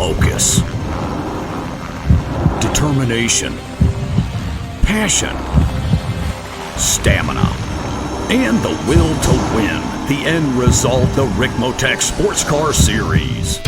Focus, determination, passion, stamina, and the will to win. The end result, the Ricmotech Sports Car Series.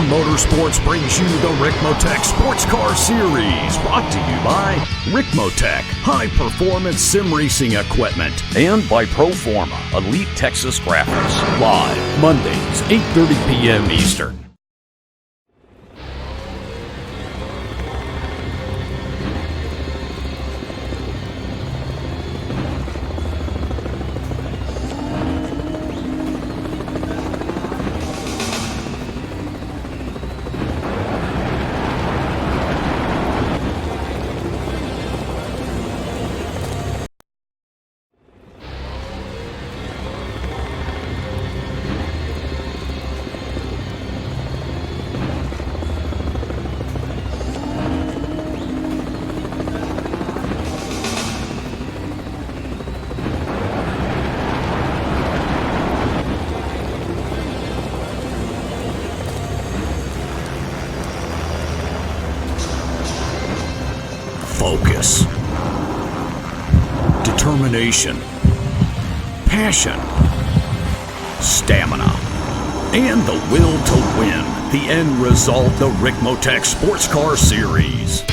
Motorsports brings you the Ricmotech Sports Car Series, brought to you by Ricmotech, high-performance sim racing equipment, and by Proforma, Elite Texas Graphics, live Mondays, 8:30 p.m. Eastern. Focus, determination, passion, stamina, and the will to win. The end result, the Ricmotech Sports Car Series.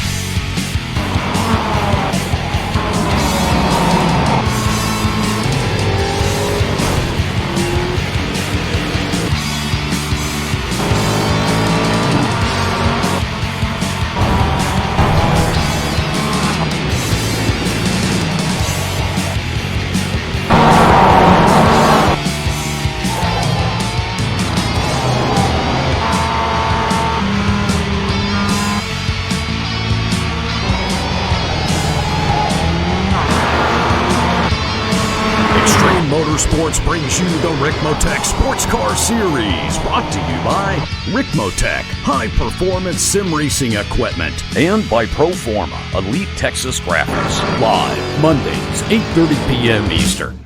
Motorsports brings you the Ricmotech Sports Car Series, brought to you by Ricmotech, high-performance sim racing equipment, and by Proforma, Elite Texas Graphics, live Mondays, 8:30 p.m. Eastern.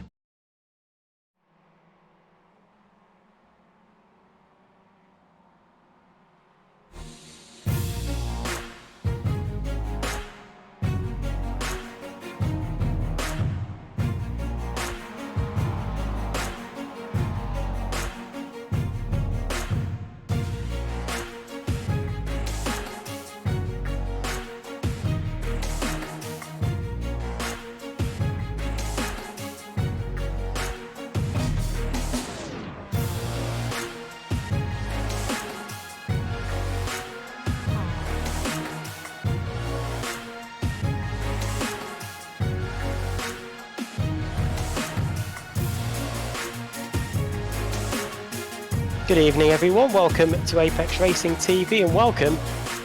Good evening everyone, welcome to Apex Racing TV and welcome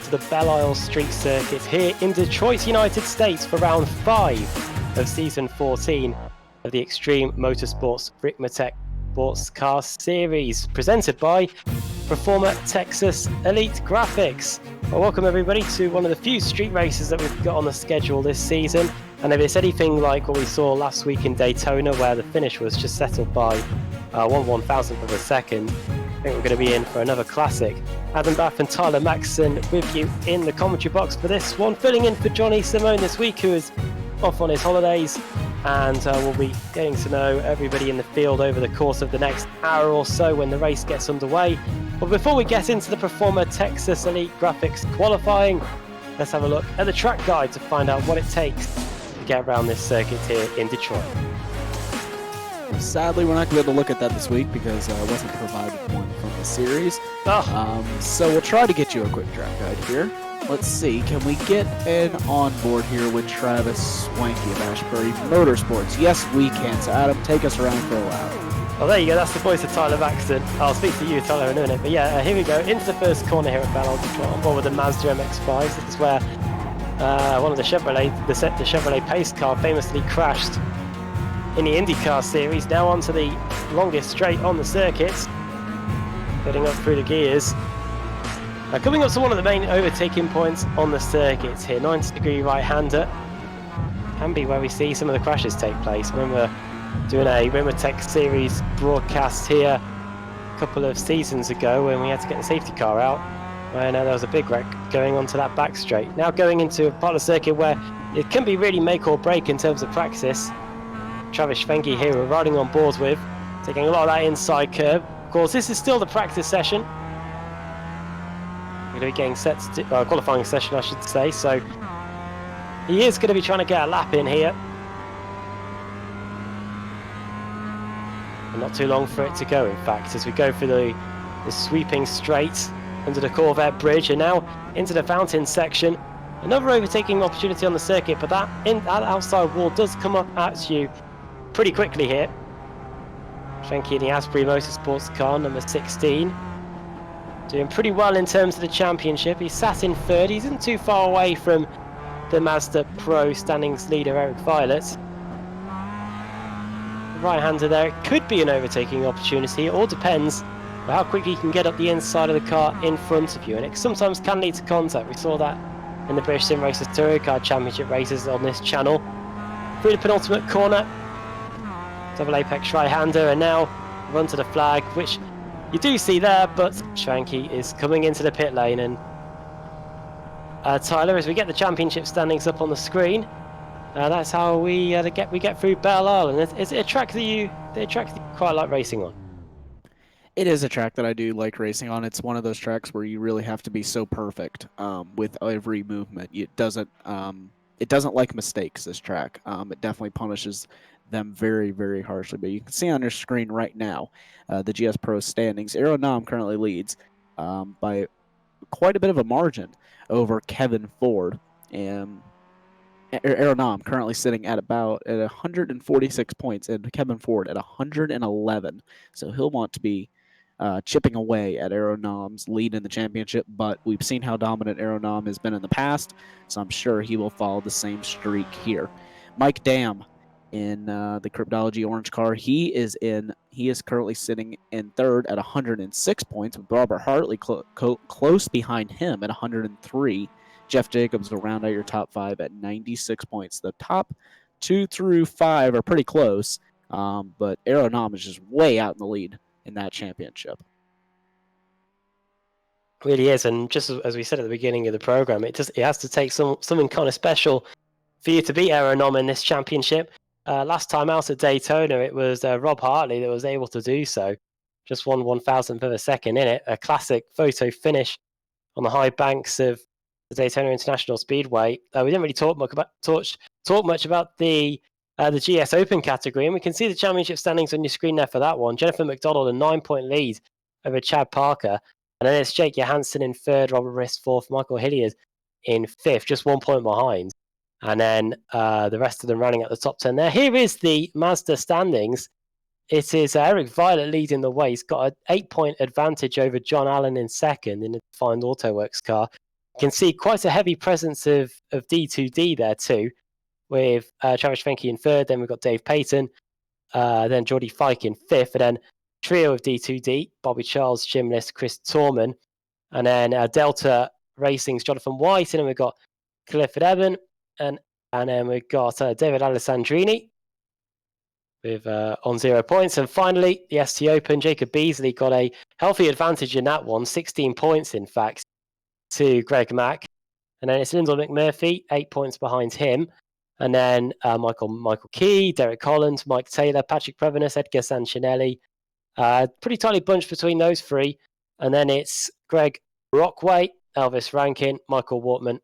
to the Belle Street Circuit here in Detroit, United States for round 5 of season 14 of the Extreme Motorsports Ricmotech Sports Car Series presented by Proforma Texas Elite Graphics. Well, welcome everybody to one of the few street races that we've got on the schedule this season, and if it's anything like what we saw last week in Daytona where the finish was just settled by 1/1000th of a second, I think we're going to be in for another classic. Adam Bath and Tyler Maxson with you in the commentary box for this one, filling in for Johnny Simone this week, who is off on his holidays, and we'll be getting to know everybody in the field over the course of the next hour or so when the race gets underway. But before we get into the Proforma Texas Elite Graphics qualifying, let's have a look at the track guide to find out what it takes to get around this circuit here in Detroit. Sadly, we're not going to be able to look at that this week because I wasn't provided one from the series. So we'll try to get you a quick track guide here. Let's see, can we get an onboard here with Travis Swanky of Ashbury Motorsports? Yes, we can. So Adam, take us around for a lap. Oh, there you go. That's the voice of Tyler Baxton. I'll speak to you, Tyler, in a minute. But yeah, here we go. Into the first corner here at Belle. On board with the Mazda MX-5. This is where one of the Chevrolet pace car famously crashed in the IndyCar series. Now onto the longest straight on the circuit. Getting up through the gears. Coming up to one of the main overtaking points on the circuit here. 90-degree right-hander. Can be where we see some of the crashes take place. Remember doing a Ricmotech series broadcast here a couple of seasons ago when we had to get the safety car out, when there was a big wreck going onto that back straight. Now going into a part of the circuit where it can be really make or break in terms of practice. Travis Schwenke here we're riding on board with, taking a lot of that inside curve. Of course, this is still the practice session. We're going to be getting set to qualifying session, I should say, so he is going to be trying to get a lap in here. Not too long for it to go, in fact, as we go through the sweeping straight under the Corvette bridge and now into the fountain section. Another overtaking opportunity on the circuit, but that outside wall does come up at you pretty quickly here. Schwenke in the Asbury Motorsports car, number 16. Doing pretty well in terms of the championship. He's sat in third. He isn't too far away from the Mazda Pro standings leader, Eric Violet. Right-hander there, it could be an overtaking opportunity. It all depends on how quickly you can get up the inside of the car in front of you, and it sometimes can lead to contact. We saw that in the British Sim Racers Touring Car Championship races on this channel. Through the penultimate corner, double apex right-hander, and now run to the flag, which you do see there, but Schwenke is coming into the pit lane. And Tyler, as we get the championship standings up on the screen, that's how we get through Belle Isle. And it's a track that you quite like racing on. It is a track that I do like racing on. It's one of those tracks where you really have to be so perfect with every movement. It doesn't like mistakes, this track. It definitely punishes them very, very harshly. But you can see on your screen right now the GS Pro standings. Aeronom currently leads by quite a bit of a margin over Kevin Ford. And Aeronom currently sitting at 146 points, and Kevin Ford at 111. So he'll want to be chipping away at Aeronom's lead in the championship, but we've seen how dominant Aeronom has been in the past, so I'm sure he will follow the same streak here. Mike Dam in the Cryptology Orange car, he is currently sitting in third at 106 points, with Robert Hartley close behind him at 103. Jeff Jacobs will round out your top 5 at 96 points. The top 2 through 5 are pretty close, but Aeronom is just way out in the lead in that championship. It really is, and just as we said at the beginning of the program, it has to take something kind of special for you to beat Aeronom in this championship. Last time out at Daytona, it was Rob Hartley that was able to do so. Just 1/1000th of a second in it. A classic photo finish on the high banks of the Daytona International Speedway. We didn't really talk much about the GS Open category, and we can see the championship standings on your screen there for that one. Jennifer McDonald, a 9-point lead over Chad Parker, and then it's Jake Johansson in third, Robert Rist fourth, Michael Hilliard in fifth, just 1 point behind. And then the rest of them running at the top 10 there. Here is the Mazda standings. It is Eric Violet leading the way. He's got an 8-point advantage over John Allen in second in the Defined Autoworks car. You can see quite a heavy presence of D2D there too, with Travis Schwenke in third. Then we've got Dave Peyton, then Jordy Fike in fifth, and then trio of D2D, Bobby Charles, Jim List, Chris Torman, and then Delta Racing's Jonathan White, and then we've got Clifford Eben, and then we've got David Alessandrini with on 0 points. And finally, the ST Open, Jacob Beasley got a healthy advantage in that one, 16 points in fact, to Greg Mack. And then it's Lyndon McMurphy, 8 points behind him. And then Michael Key, Derek Collins, Mike Taylor, Patrick Prevenis, Edgar Sanchinelli. Pretty tightly bunched between those three. And then it's Greg Rockway, Elvis Rankin, Michael Wortman,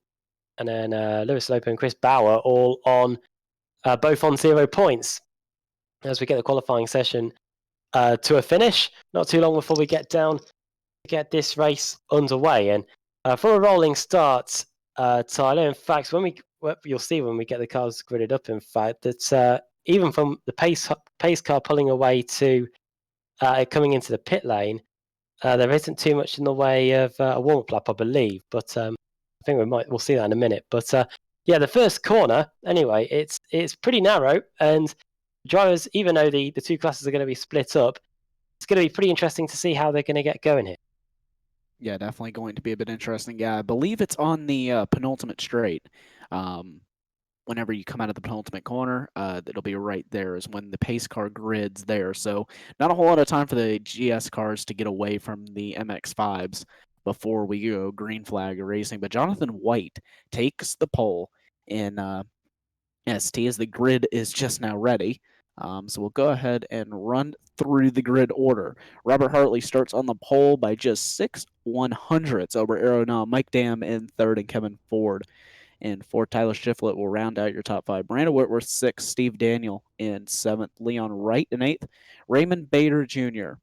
and then Lewis Loper and Chris Bauer, all on both on 0 points. As we get the qualifying session to a finish, not too long before we get down to get this race underway. And for a rolling start, Tyler, in fact, you'll see when we get the cars gridded up, in fact, that even from the pace car pulling away to coming into the pit lane, there isn't too much in the way of a warm-up lap, I believe. But I think we'll see that in a minute. But yeah, the first corner, anyway, it's pretty narrow, and drivers, even though the two classes are going to be split up, it's going to be pretty interesting to see how they're going to get going here. Yeah, definitely going to be a bit interesting. Yeah, I believe it's on the penultimate straight. Whenever you come out of the penultimate corner, it'll be right there is when the pace car grid's there. So not a whole lot of time for the GS cars to get away from the MX-5s before we go green flag racing. But Jonathan White takes the pole in ST as the grid is just now ready. So we'll go ahead and run through the grid order. Robert Hartley starts on the pole by just 6/100ths over Aeronaut. Mike Dam in third and Kevin Ford in fourth. Tyler Shiflett will round out your top five. Brandon Whitworth sixth. Steve Daniel in seventh. Leon Wright in eighth. Raymond Bader Jr.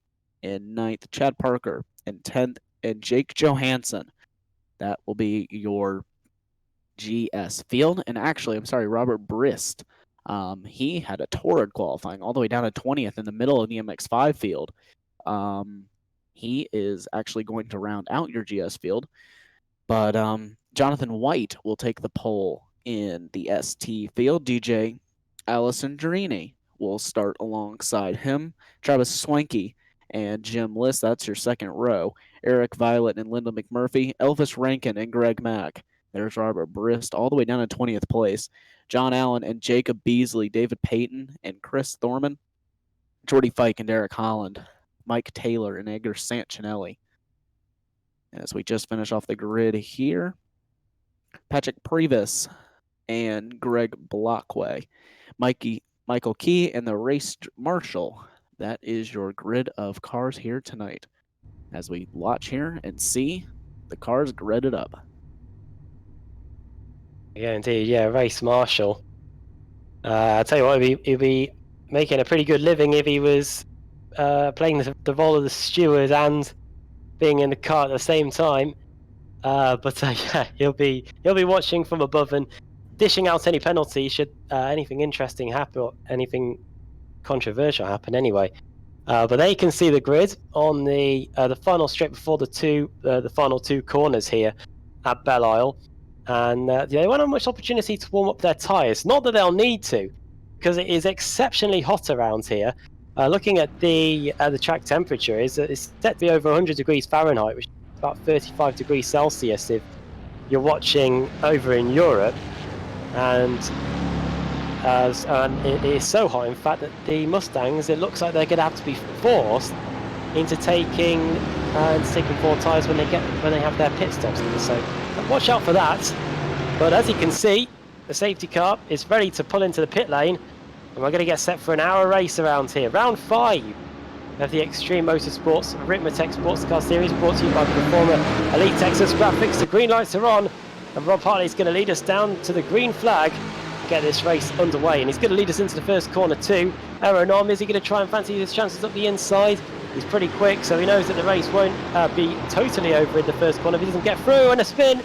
in ninth. Chad Parker in 10th. And Jake Johansson. That will be your GS field. And actually, I'm sorry, Robert Brist. He had a torrid qualifying all the way down to 20th in the middle of the MX-5 field. He is actually going to round out your GS field. But Jonathan White will take the pole in the ST field. DJ Alessandrini will start alongside him. Travis Swanky and Jim List, that's your second row. Eric Violet and Linda McMurphy. Elvis Rankin and Greg Mack. There's Robert Brist all the way down to 20th place. John Allen and Jacob Beasley, David Peyton and Chris Thorman, Jordy Fike and Derek Holland, Mike Taylor and Edgar Santinelli. As we just finish off the grid here, Patrick Previs and Greg Blockway, Michael Key and the race marshal. That is your grid of cars here tonight. As we watch here and see the cars gridded up. Yeah, indeed. Yeah, race marshal. I'll tell you what, he'd be making a pretty good living if he was playing the role of the steward and being in the car at the same time. But yeah, he'll be watching from above and dishing out any penalties should anything interesting happen or anything controversial happen. Anyway, but they can see the grid on the final straight before the final two corners here at Belle Isle. And they won't have much opportunity to warm up their tyres. Not that they'll need to, because it is exceptionally hot around here. Looking at the track temperature, it's set to be over 100 degrees Fahrenheit, which is about 35 degrees Celsius if you're watching over in Europe. And it is so hot, in fact, that the Mustangs, it looks like they're going to have to be forced into taking four tyres when they have their pit stops. So watch out for that. But as you can see, the safety car is ready to pull into the pit lane, and we're going to get set for an hour race around here. Round 5 of the Extreme Motorsports Ricmotech Sports Car Series, brought to you by Performer Elite Texas Graphics. The green lights are on, and Rob Hartley is going to lead us down to the green flag to get this race underway, and he's going to lead us into the first corner too. Aeronom, is he going to try and fancy his chances up the inside? He's pretty quick, so he knows that the race won't be totally over in the first corner if he doesn't get through. And a spin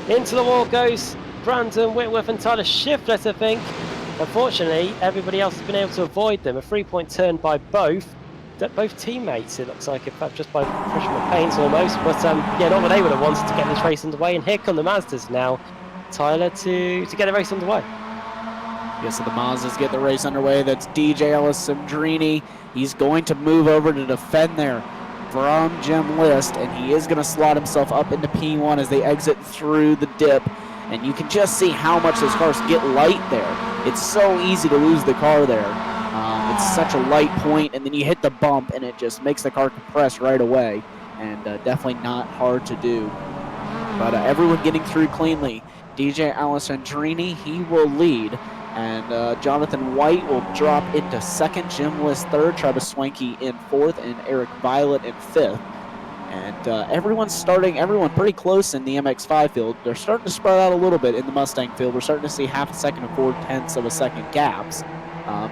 into the wall goes Brandon Whitworth and Tyler Shiflett, I think. Unfortunately, everybody else has been able to avoid them. A 3-point turn by both teammates, it looks like, in fact, just by pushing the paint almost. But yeah, not what they would have wanted to get this race underway. And here come the Mazdas now, Tyler, to get the race underway. Yes, so the Mazdas get the race underway. That's DJ Alessandrini. He's going to move over to defend there from Jim List, and he is going to slot himself up into P1 as they exit through the dip. And you can just see how much those cars get light there. It's so easy to lose the car there. It's such a light point, and then you hit the bump, and it just makes the car compress right away. And definitely not hard to do. But everyone getting through cleanly. DJ Alessandrini, he will lead. And Jonathan White will drop into second, Jim List third, Travis Swanky in fourth, and Eric Violet in fifth. And everyone pretty close in the MX-5 field. They're starting to spread out a little bit in the Mustang field. We're starting to see half a second and 4/10 of a second gaps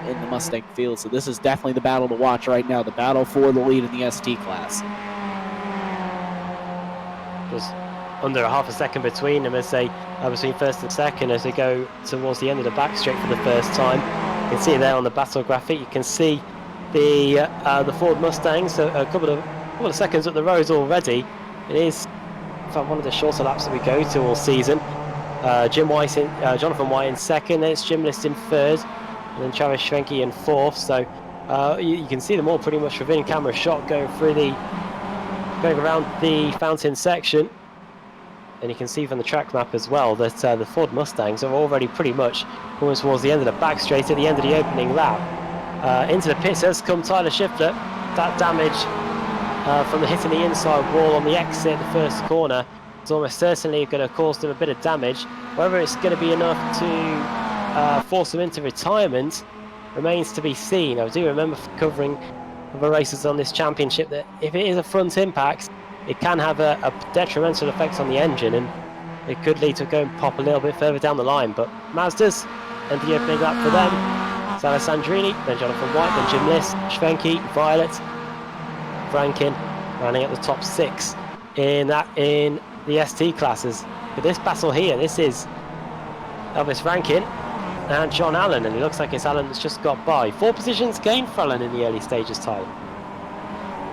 in the Mustang field. So this is definitely the battle to watch right now, the battle for the lead in the ST class. Just under a half a second between them between first and second as they go towards the end of the back straight for the first time. You can see it there on the battle graphic. You can see the Ford Mustangs a couple of seconds up the road already. It is, in fact, one of the shorter laps that we go to all season. Jonathan White in second, then it's Jim List in third, and then Travis Schwenke in fourth. So you can see them all pretty much within camera shot going around the fountain section. And you can see from the track map as well that the Ford Mustangs are already pretty much almost towards the end of the back straight at the end of the opening lap. Into the pits has come Tyler Schiffler. That damage from the hitting the inside wall on the exit, the first corner, is almost certainly going to cause them a bit of damage. Whether it's going to be enough to force them into retirement remains to be seen. I do remember covering other races on this championship that if it is a front impact, it can have a detrimental effect on the engine, and it could lead to go and pop a little bit further down the line. But Mazdas and the opening lap for them. It's Alessandrini, then Jonathan White, then Jim List, Schwenke, Violet, Franken, running at the top 6 in the ST classes. But this battle here, this is Elvis Franken and John Allen, and it looks like it's Allen that's just got by. 4 positions gained for Allen in the early stages, Tyler.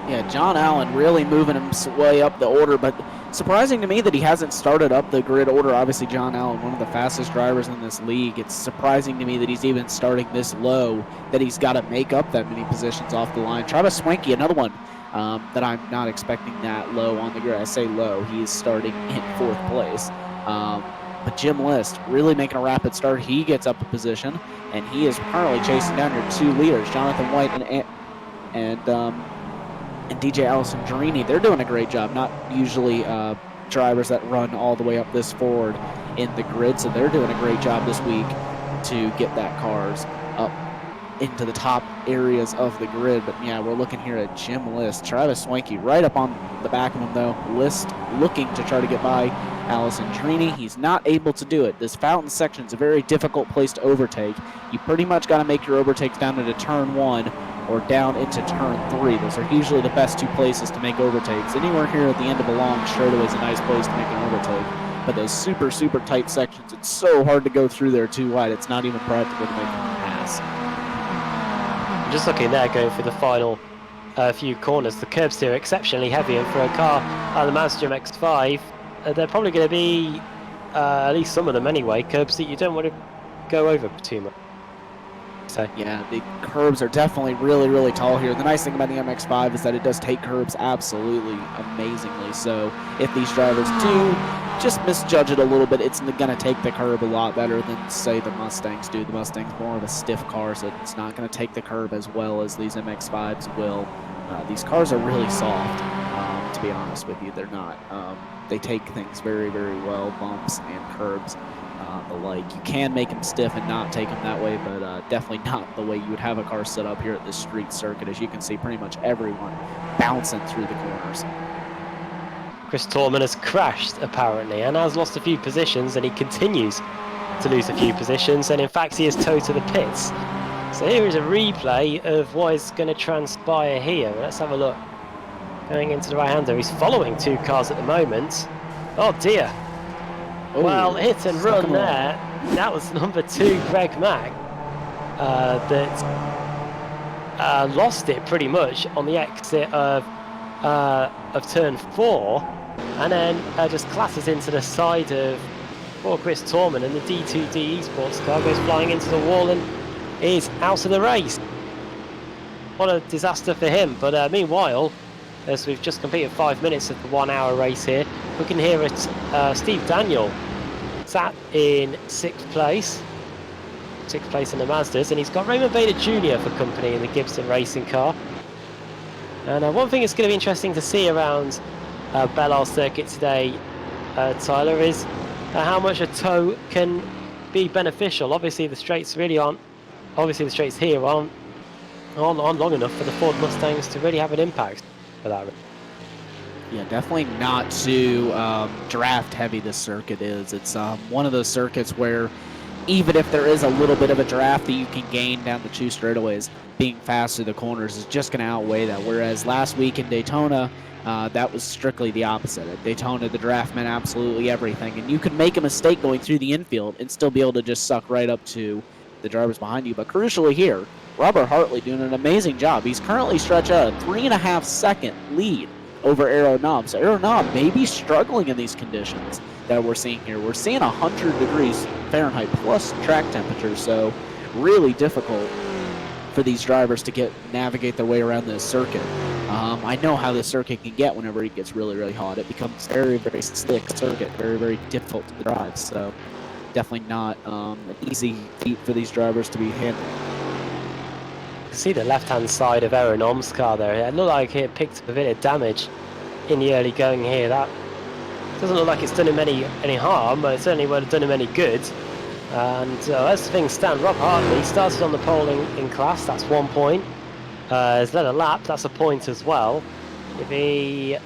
Yeah, John Allen really moving his way up the order, but surprising to me that he hasn't started up the grid order. Obviously, John Allen, one of the fastest drivers in this league. It's surprising to me that he's even starting this low, that he's got to make up that many positions off the line. Travis Schwenke, another one that I'm not expecting that low on the grid. I say low, he's starting in 4th place. But Jim List really making a rapid start. He gets up a position, and he is currently chasing down your 2 leaders, Jonathan White and DJ Alessandrini. They're doing a great job. Not usually drivers that run all the way up this forward in the grid, so they're doing a great job this week to get that cars up into the top areas of the grid. But yeah, we're looking here at Jim List. Travis Schwenke right up on the back of him though. List looking to try to get by Alessandrini. He's not able to do it. This fountain section is a very difficult place to overtake. You pretty much got to make your overtakes down into turn 1 or down into turn 3. Those are usually the best 2 places to make overtakes. Anywhere here at the end of a long straightaway is a nice place to make an overtake. But those super, super tight sections, it's so hard to go through there too wide. It's not even practical to make a pass. Just looking there, going through the final few corners, the curbs here are exceptionally heavy, and for a car like the Mazda MX-5, they're probably going to be, at least some of them anyway, curbs that you don't want to go over too much. So yeah, the curbs are definitely really, really tall here. The nice thing about the MX-5 is that it does take curbs absolutely amazingly. So if these drivers do just misjudge it a little bit, it's going to take the curb a lot better than, say, the Mustangs do. The Mustang's more of a stiff car, so it's not going to take the curb as well as these MX-5s will. These cars are really soft, to be honest with you. They're not. They take things very, very well, bumps and curbs. The like. You can make them stiff and not take them that way, but definitely not the way you would have a car set up here at this street circuit. As you can see, pretty much everyone bouncing through the corners. Chris Torman has crashed, apparently, and has lost a few positions, and he continues to lose a few positions, and in fact he is towed to the pits. So here is a replay of what is going to transpire here. Let's have a look. Going into the right-hander, he's following 2 cars at the moment. Oh dear. Oh, well, hit and run there. That was number 2, Greg Mack, that lost it pretty much on the exit of turn 4, and then just classes into the side of poor Chris Torman, and the D2D Esports car goes flying into the wall and is out of the race. What a disaster for him. But meanwhile, as we've just completed 5 minutes of the 1-hour race here, we can hear it. Steve Daniel sat in 6th place in the Mazdas, and he's got Raymond Bader Jr. for company in the Gibson racing car. And one thing that's going to be interesting to see around Belle Isle circuit today, Tyler, is how much a tow can be beneficial. Obviously the straights really aren't, the straights here aren't long enough for the Ford Mustangs to really have an impact for that. Yeah, definitely not too draft heavy this circuit is. It's one of those circuits where even if there is a little bit of a draft that you can gain down the 2 straightaways, being fast through the corners is just going to outweigh that. Whereas last week in Daytona, that was strictly the opposite. At Daytona, the draft meant absolutely everything, and you could make a mistake going through the infield and still be able to just suck right up to the drivers behind you. But crucially here, Robert Hartley doing an amazing job. He's currently stretched out a 3.5-second lead over Aero Knob. So Aero Knob may be struggling in these conditions that we're seeing here. We're seeing 100 degrees Fahrenheit plus track temperature, so really difficult for these drivers to navigate their way around this circuit. I know how this circuit can get whenever it gets really, really hot. It becomes very, very slick circuit, very, very difficult to drive. So definitely not an easy feat for these drivers to be handling. You can see the left-hand side of Aaron Ohm's car there. It looked like it picked up a bit of damage in the early going here. That doesn't look like it's done him any harm, but it certainly would have done him any good. And as things stand, Rob Hartley started on the pole in class. That's 1 point. Has led a lap. That's a point as well. If he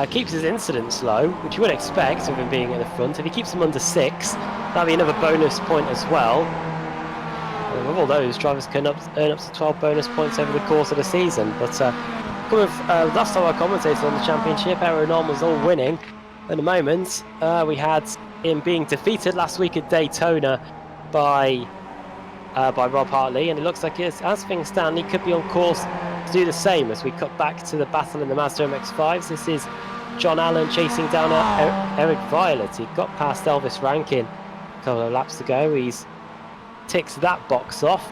keeps his incidents low, which you would expect of him being at the front, if he keeps them under 6, that'll be another bonus point as well. And with all those, drivers can earn up to 12 bonus points over the course of the season. But last time I commentated on the championship, Aaron Ohm was all winning. At the moment, we had him being defeated last week at Daytona by Rob Hartley, and it looks like as things stand, he could be on course to do the same as we cut back to the battle in the Mazda MX-5s. This is John Allen chasing down Eric Violet. He got past Elvis Rankin a couple of laps ago. He's ticked that box off,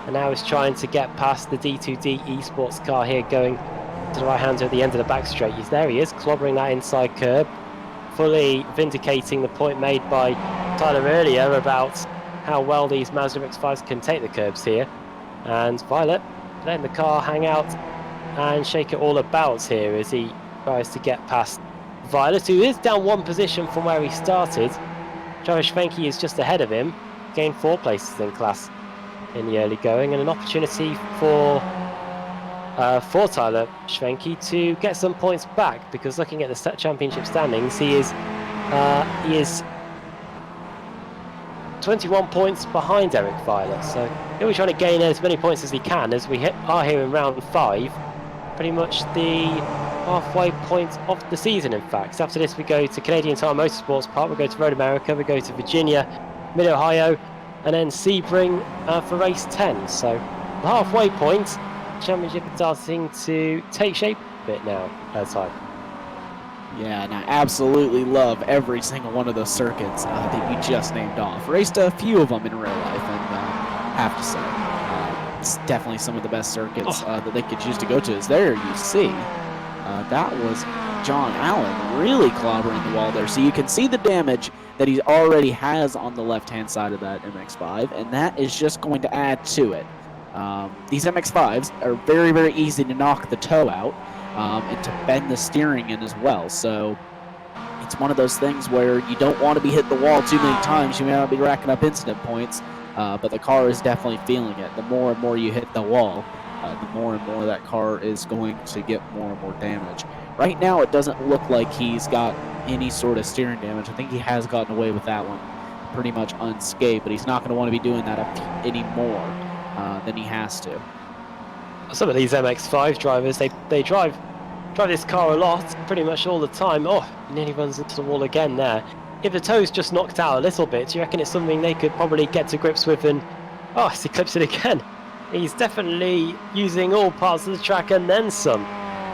and now he's trying to get past the D2D Esports car here, going to the right-hander at the end of the back straight. There he is, clobbering that inside curb, fully vindicating the point made by Tyler earlier about how well these Mazda MX-5s can take the curbs here. And Violet letting the car hang out and shake it all about here as he tries to get past Violet, who is down 1 position from where he started. Travis Schwenke is just ahead of him, gained 4 places in class in the early going, and an opportunity for Tyler Schwenke to get some points back, because looking at the championship standings, he is 21 points behind Eric Violet, so he'll be trying to gain as many points as he can as we are here in round 5, pretty much the halfway point of the season. In fact, after this we go to Canadian Tire Motorsports Park, we go to Road America, we go to Virginia, Mid-Ohio, and then Sebring for race 10. So the halfway point, championship is starting to take shape a bit now at time. Yeah, and I absolutely love every single one of those circuits that you just named off. Raced a few of them in real life, and have to say, it's definitely some of the best circuits that they could choose to go to. Is there you see, that was John Allen really clobbering the wall there. So you can see the damage that he already has on the left-hand side of that MX-5, and that is just going to add to it. These MX-5s are very, very easy to knock the toe out. And to bend the steering in as well. So it's one of those things where you don't want to be hitting the wall too many times. You may not be racking up incident points, but the car is definitely feeling it. The more and more you hit the wall, the more and more that car is going to get more and more damage. Right now, it doesn't look like he's got any sort of steering damage. I think he has gotten away with that one pretty much unscathed, but he's not going to want to be doing that any more than he has to. Some of these MX-5 drivers, they drive this car a lot, pretty much all the time. Oh, he nearly runs into the wall again there. If the toe's just knocked out a little bit, do you reckon it's something they could probably get to grips with? And he clips it again. He's definitely using all parts of the track and then some.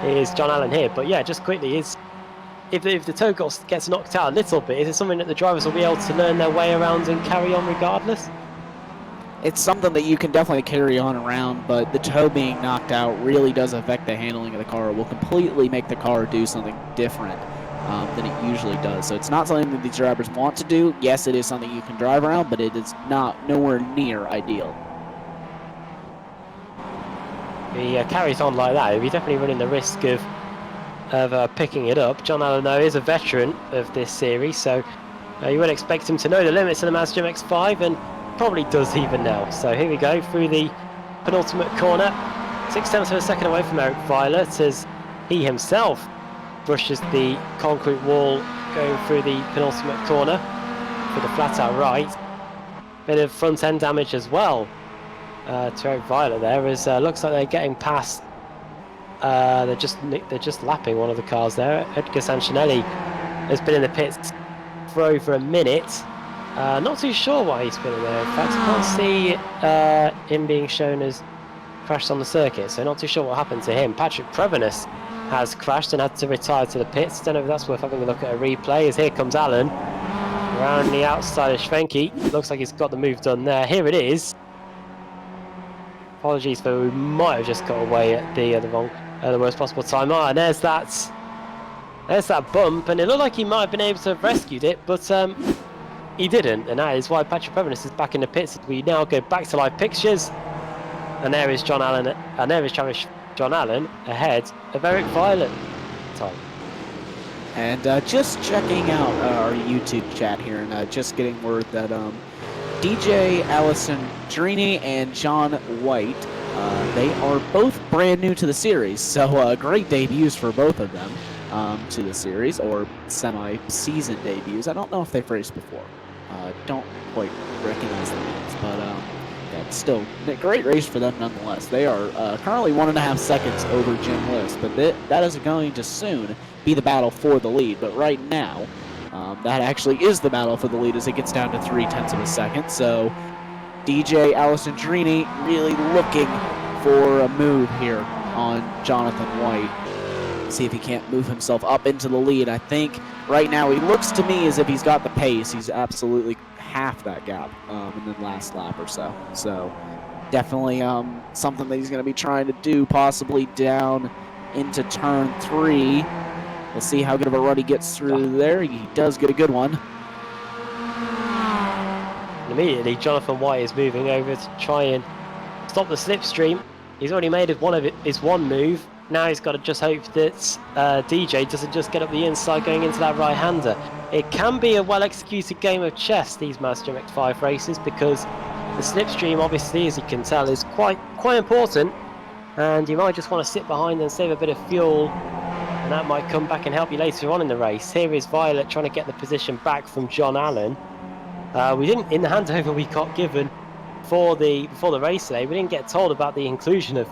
Is John Allen here? But yeah, just quickly, if the toe gets knocked out a little bit, is it something that the drivers will be able to learn their way around and carry on regardless? It's something that you can definitely carry on around, but the toe being knocked out really does affect the handling of the car. It will completely make the car do something different than it usually does. So it's not something that these drivers want to do. Yes, it is something you can drive around, but it is nowhere near ideal. He carries on like that, he's definitely running the risk of picking it up. John Allen, though, is a veteran of this series, so you would expect him to know the limits of the Mazda MX-5, and probably does even now. So here we go through the penultimate corner, 0.6 of a second away from Eric Violet as he himself brushes the concrete wall going through the penultimate corner for the flat out right. Bit of front end damage as well to Eric Violet there, as looks like they're getting past. They're just lapping one of the cars there. Edgar Sanchinelli has been in the pits for over a minute. Not too sure why he's spinning there. In fact, I can't see him being shown as crashed on the circuit, so not too sure what happened to him. Patrick Prevenus has crashed and had to retire to the pits. Don't know if that's worth having a look at a replay, as here comes Alan around the outside of Schwenke. Looks like he's got the move done there. Here it is. Apologies for we might have just got away at the worst possible time. And there's that bump, and it looked like he might have been able to have rescued it, but he didn't, and that is why Patrick Prevenus is back in the pits. We now go back to live pictures, and there is John Allen, and there is Travis John Allen ahead of Eric Violet. Tom. And just checking out our YouTube chat here, and just getting word that DJ Allison Drini and John White, they are both brand new to the series, so great debuts for both of them to the series, or semi-season debuts. I don't know if they've raced before. Don't quite recognize the names, but yeah, still a great race for them nonetheless. They are currently 1.5 seconds over Jim List, but that is going to soon be the battle for the lead. But right now, that actually is the battle for the lead as it gets down to 0.3 of a second. So DJ Allison Drini really looking for a move here on Jonathan White. See if he can't move himself up into the lead. I think right now he looks to me as if he's got the pace. He's absolutely half that gap in the last lap or so. So definitely something that he's going to be trying to do, possibly down into turn 3. We'll see how good of a run he gets through there. He does get a good one. And immediately, Jonathan White is moving over to try and stop the slipstream. He's already made his one move. Now he's got to just hope that DJ doesn't just get up the inside going into that right-hander. It can be a well-executed game of chess, these Mazda MX-5 races, because the slipstream, obviously, as you can tell, is quite important. And you might just want to sit behind and save a bit of fuel, and that might come back and help you later on in the race. Here is Violet trying to get the position back from John Allen. We didn't, in the handover we got given before the race today, we didn't get told about the inclusion of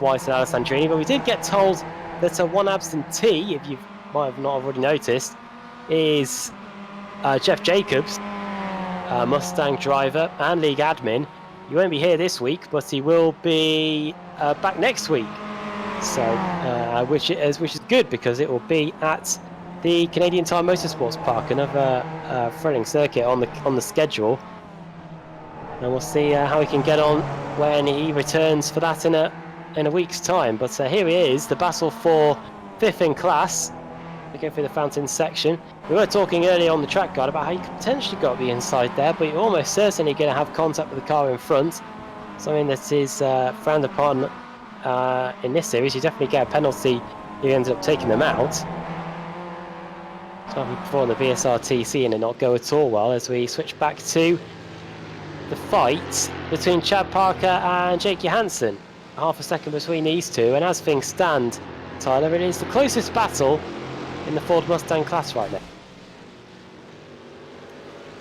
White and Alessandrini, but we did get told that one absentee, if you might have not already noticed, is Jeff Jacobs, Mustang driver and league admin. He won't be here this week, but he will be back next week. So, which is good, because it will be at the Canadian Tire Motorsports Park, another thrilling circuit on the schedule. And we'll see how he can get on when he returns for that in a week's time. But here he is, the battle for 5th in class. We go through the fountain section. We were talking earlier on the track guide about how you could potentially go up the inside there, but you're almost certainly going to have contact with the car in front. Something that is frowned upon in this series. You definitely get a penalty if you ended up taking them out. So before on the VSRTC and it not go at all well, as we switch back to the fight between Chad Parker and Jake Johansson. Half a second between these two, and as things stand, Tyler, it is the closest battle in the Ford Mustang class right now.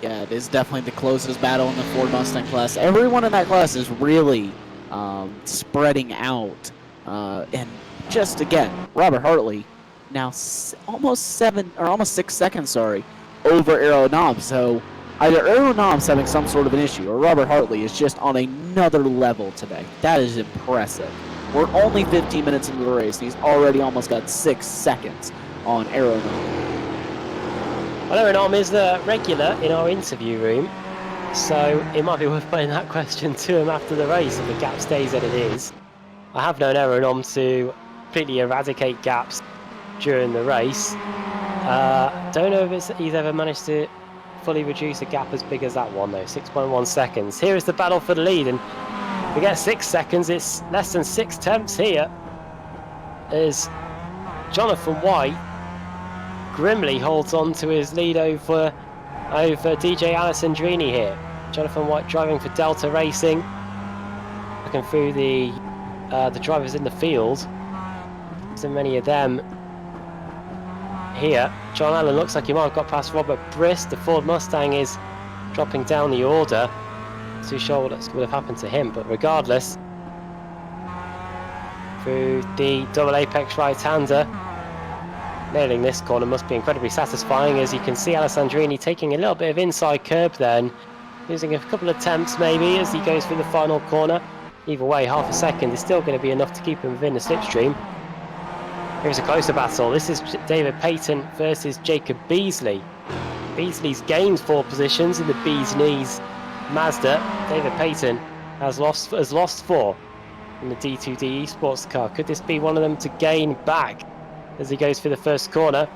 Yeah, it is definitely the closest battle in the Ford Mustang class. Everyone in that class is really spreading out. And just again, Robert Hartley now almost 6 seconds, over Aero Knob. So either Aero Knob's having some sort of an issue, or Robert Hartley is just on another level today. That is impressive. We're only 15 minutes into the race, and he's already almost got 6 seconds on Aero Knob. Well, Aero Knob is the regular in our interview room, so it might be worth putting that question to him after the race if the gap stays as it is. I have known Aero Knob to completely eradicate gaps during the race. Don't know if he's ever managed to fully reduce a gap as big as that one, though. 6.1 seconds. Here is the battle for the lead, and we get 6 seconds. It's less than 6 tenths here as Jonathan White grimly holds on to his lead over DJ Alessandrini here. Jonathan White driving for Delta Racing, looking through the drivers in the field. So many of them here. John Allen looks like he might have got past Robert Brist. The Ford Mustang is dropping down the order. Not too sure what would have happened to him, but regardless, through the double apex right-hander, Nailing this corner must be incredibly satisfying, as you can see Alessandrini taking a little bit of inside curb then, using a couple of attempts maybe as he goes through the final corner. Either way, half a second is still going to be enough to keep him within the slipstream. Here's a closer battle. This is David Peyton versus Jacob Beasley. Beasley's gained 4 positions in the Bees Knees Mazda. David Peyton has lost 4 in the D2D Esports car. Could this be one of them to gain back as he goes for the first corner?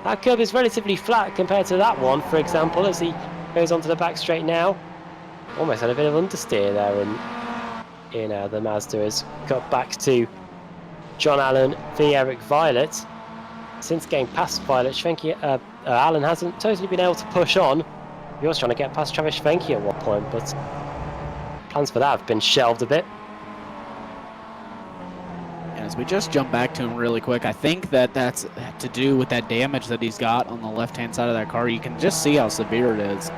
That curb is relatively flat compared to that one, for example, as he goes onto the back straight now. Almost had a bit of understeer there in the Mazda has got back to John Allen v Eric Violet. Since getting past Violet, Allen hasn't totally been able to push on. He was trying to get past Travis Schwenke at one point, but plans for that have been shelved a bit. As we just jump back to him really quick, I think that's to do with that damage that he's got on the left-hand side of that car. You can just see how severe it is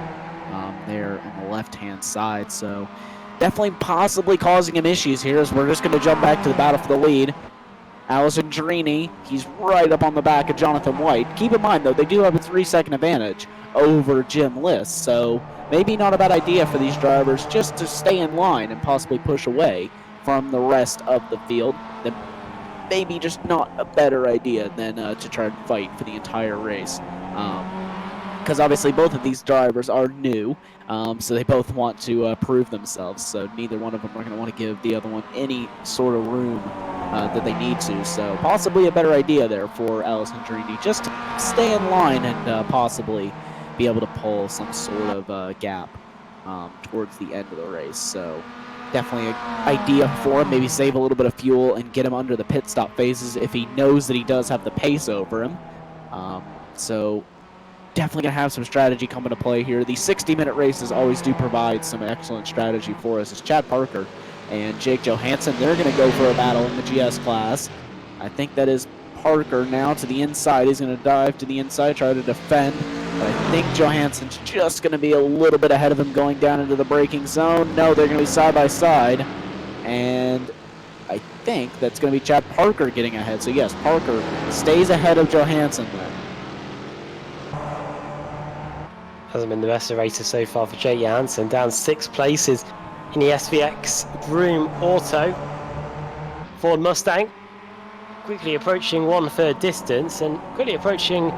there on the left-hand side. So definitely possibly causing him issues here, as we're just going to jump back to the battle for the lead. Alessandrini, he's right up on the back of Jonathan White. Keep in mind, though, they do have a 3-second advantage over Jim List, so maybe not a bad idea for these drivers just to stay in line and possibly push away from the rest of the field. Then maybe just not a better idea than to try and fight for the entire race. Because obviously both of these drivers are new, so they both want to prove themselves, so neither one of them are going to want to give the other one any sort of room that they need to. So possibly a better idea there for Alessandrini, just to stay in line and possibly be able to pull some sort of gap towards the end of the race. So definitely an idea for him, maybe save a little bit of fuel and get him under the pit stop phases if he knows that he does have the pace over him. So definitely going to have some strategy come into play here. These 60-minute races always do provide some excellent strategy for us. As Chad Parker and Jake Johansson, they're going to go for a battle in the GS class. I think that is Parker now to the inside. He's going to dive to the inside, try to defend. But I think Johansson's just going to be a little bit ahead of him going down into the braking zone. No, they're going to be side by side. And I think that's going to be Chad Parker getting ahead. So yes, Parker stays ahead of Johansson there. Hasn't been the best of races so far for Jake Johansson, down 6 places in the SVX Broom Auto. Ford Mustang quickly approaching 1/3 distance and quickly approaching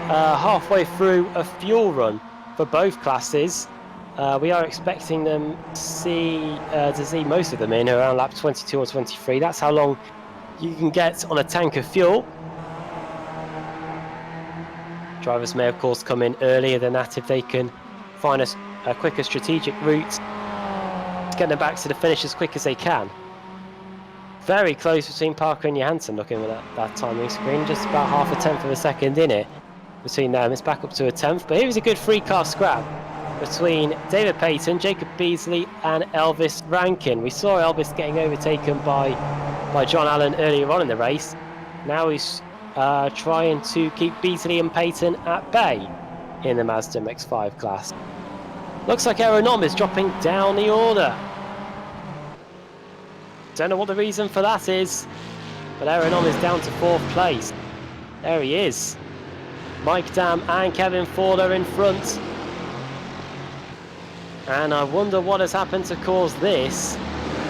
halfway through a fuel run for both classes. We are expecting them to see most of them in around lap 22 or 23. That's how long you can get on a tank of fuel. Drivers may of course come in earlier than that if they can find a quicker strategic route to get them back to the finish as quick as they can. Very close between Parker and Johansson, looking at that timing screen, just about 1/2 of a second in it between them. It's back up to 1/10, but here is a good 3-car scrap between David Peyton, Jacob Beasley and Elvis Rankin. We saw Elvis getting overtaken by John Allen earlier on in the race. Now he's trying to keep Beasley and Peyton at bay in the Mazda MX-5 class. Looks like Aeronom is dropping down the order. Don't know what the reason for that is, but Aeronom is down to 4th place. There he is. Mike Dam and Kevin Ford are in front. And I wonder what has happened to cause this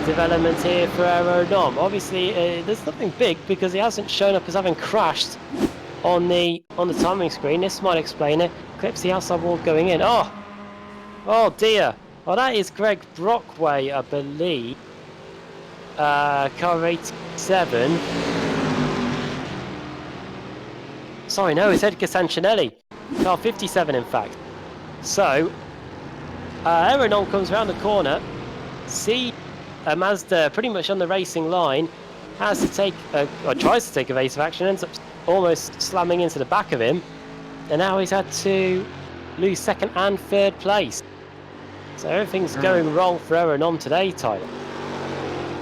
development here for Aeronom. Obviously, there's nothing big because he hasn't shown up as having crashed on the timing screen. This might explain it. Clips the outside wall going in. Oh dear. Well, that is Greg Brockway, I believe. Car 87. Sorry, no, it's Edgar Sancinelli. Car 57, in fact. So, Aeronom comes around the corner. See a Mazda pretty much on the racing line. Has to take, or tries to take evasive action. Ends up almost slamming into the back of him. And now he's had to lose 2nd and 3rd place. So everything's going wrong for Aeronom today, Tyler.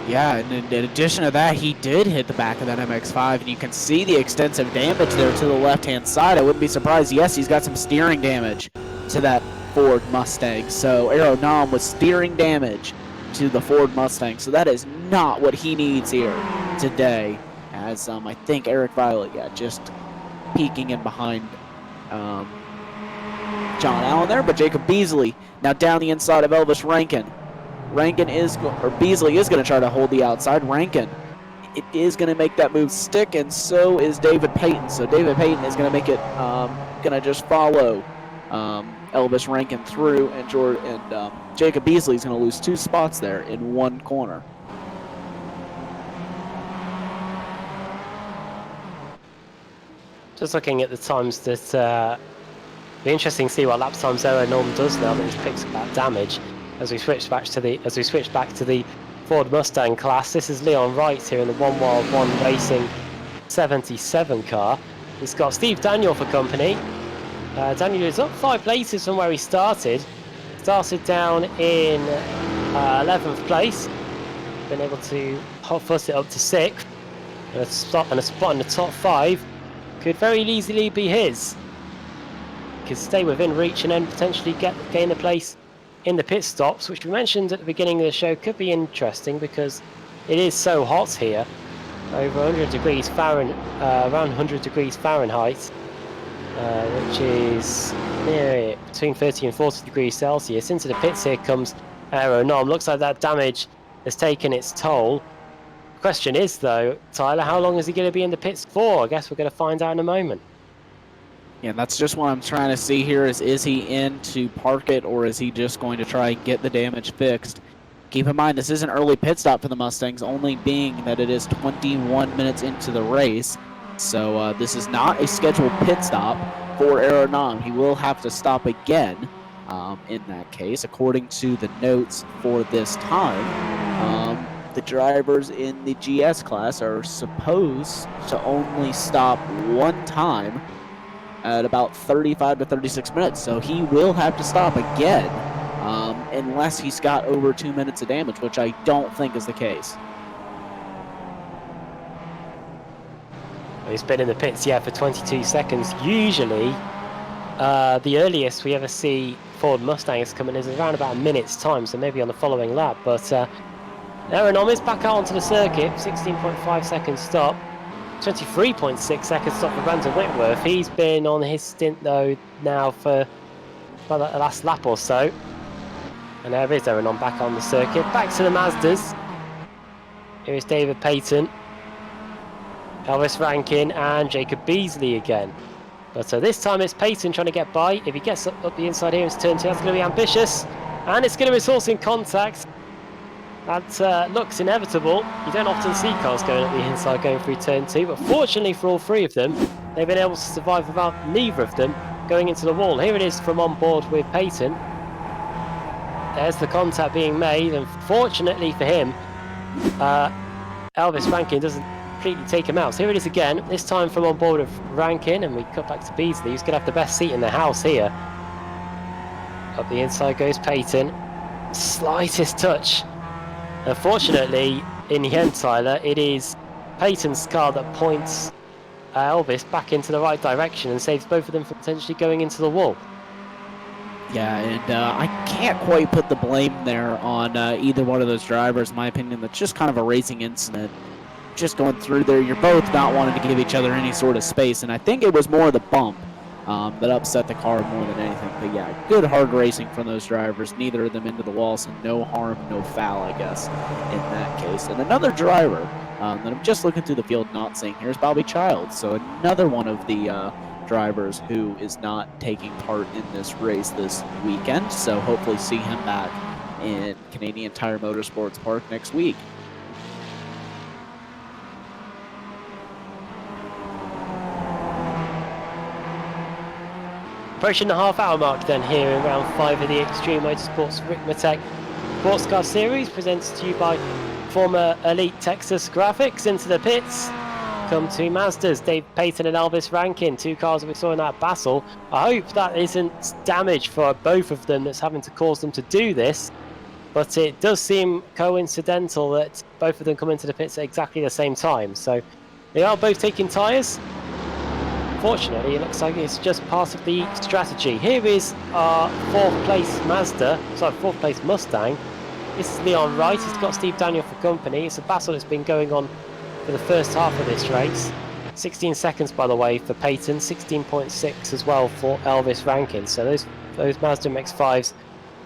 Yeah, and in addition to that, he did hit the back of that MX-5, and you can see the extensive damage there to the left-hand side. I wouldn't be surprised. Yes, he's got some steering damage to that Ford Mustang. So Aeronom with steering damage to the Ford Mustang. So that is not what he needs here today. As I think Eric Violet, just peeking in behind John Allen there, but Jacob Beasley now down the inside of Elvis Rankin. Beasley is going to try to hold the outside. Rankin, it is going to make that move stick, and so is David Peyton. So David Peyton is going to make it, going to just follow Elvis Rankin through, and Jacob Beasley is going to lose 2 spots there in one corner. Just looking at the times that be interesting to see what lap times Norm does now that he's picked up that damage. As we switch back to the Ford Mustang class, this is Leon Wright here in the One Wild One Racing 77 car. He's got Steve Daniel for company. Daniel is up 5 places from where he started. Started down in 11th place. Been able to hot-fuss it up to 6th. And a spot in the top 5 could very easily be his. Could stay within reach and then potentially gain a place in the pit stops, which we mentioned at the beginning of the show could be interesting because it is so hot here, over 100 degrees Fahrenheit, around 100 degrees Fahrenheit, which is near between 30 and 40 degrees Celsius. Into the pits here comes Aero Nom. Looks like that damage has taken its toll. The question is though, Tyler, how long is he going to be in the pits for? I guess we're going to find out in a moment. Yeah, that's just what I'm trying to see here is he in to park it, or is he just going to try and get the damage fixed? Keep in mind, this is an early pit stop for the Mustangs, only being that it is 21 minutes into the race. So this is not a scheduled pit stop for Aero Nom. He will have to stop again in that case. According to the notes for this time, the drivers in the GS class are supposed to only stop one time at about 35 to 36 minutes, so he will have to stop again unless he's got over 2 minutes of damage, which I don't think is the case. He's been in the pits, for 22 seconds. Usually, the earliest we ever see Ford Mustangs coming is around about a minute's time, so maybe on the following lap. But Aero Nom is back out onto the circuit, 16.5 seconds stop. 23.6 seconds stop for Brandon Whitworth. He's been on his stint though now for the last lap or so. And there is Aero Nom back on the circuit. Back to the Mazdas. Here is David Peyton, Elvis Rankin and Jacob Beasley again. But this time it's Peyton trying to get by. If he gets up the inside here into turn 2, that's going to be ambitious. And it's going to result in contact. That looks inevitable. You don't often see cars going up the inside going through turn 2, but fortunately for all 3 of them, they've been able to survive without neither of them going into the wall. Here it is from on board with Peyton. There's the contact being made, and fortunately for him, Elvis Rankin doesn't completely take him out. So here it is again, this time from on board of Rankin, and we cut back to Beasley, who's going to have the best seat in the house here. Up the inside goes Peyton. Slightest touch. Unfortunately, in the end, Tyler, it is Peyton's car that points Elvis back into the right direction and saves both of them from potentially going into the wall. Yeah, and I can't quite put the blame there on either one of those drivers, in my opinion. That's just kind of a racing incident. Just going through there, you're both not wanting to give each other any sort of space, and I think it was more the bump that upset the car more than anything. But yeah, good hard racing from those drivers. Neither of them into the wall, so no harm, no foul, I guess, in that case. And another driver that I'm just looking through the field not seeing here is Bobby Childs. So another one of the drivers who is not taking part in this race this weekend. So hopefully see him back in Canadian Tire Motorsports Park next week. Approaching the half-hour mark then here in round 5 of the Extreme Motorsports Ricmotech Sports Car Series, presented to you by former Elite Texas Graphics. Into the pits come 2 Mazdas, Dave Peyton and Elvis Rankin, 2 cars that we saw in that battle. I hope that isn't damage for both of them that's having to cause them to do this, but it does seem coincidental that both of them come into the pits at exactly the same time. So they are both taking tyres. Fortunately, it looks like it's just part of the strategy. Here is our 4th place Mustang. This is Leon Wright. He's got Steve Daniel for company. It's a battle that's been going on for the first half of this race. 16 seconds, by the way, for Peyton, 16.6 as well for Elvis Rankin. So those Mazda MX-5s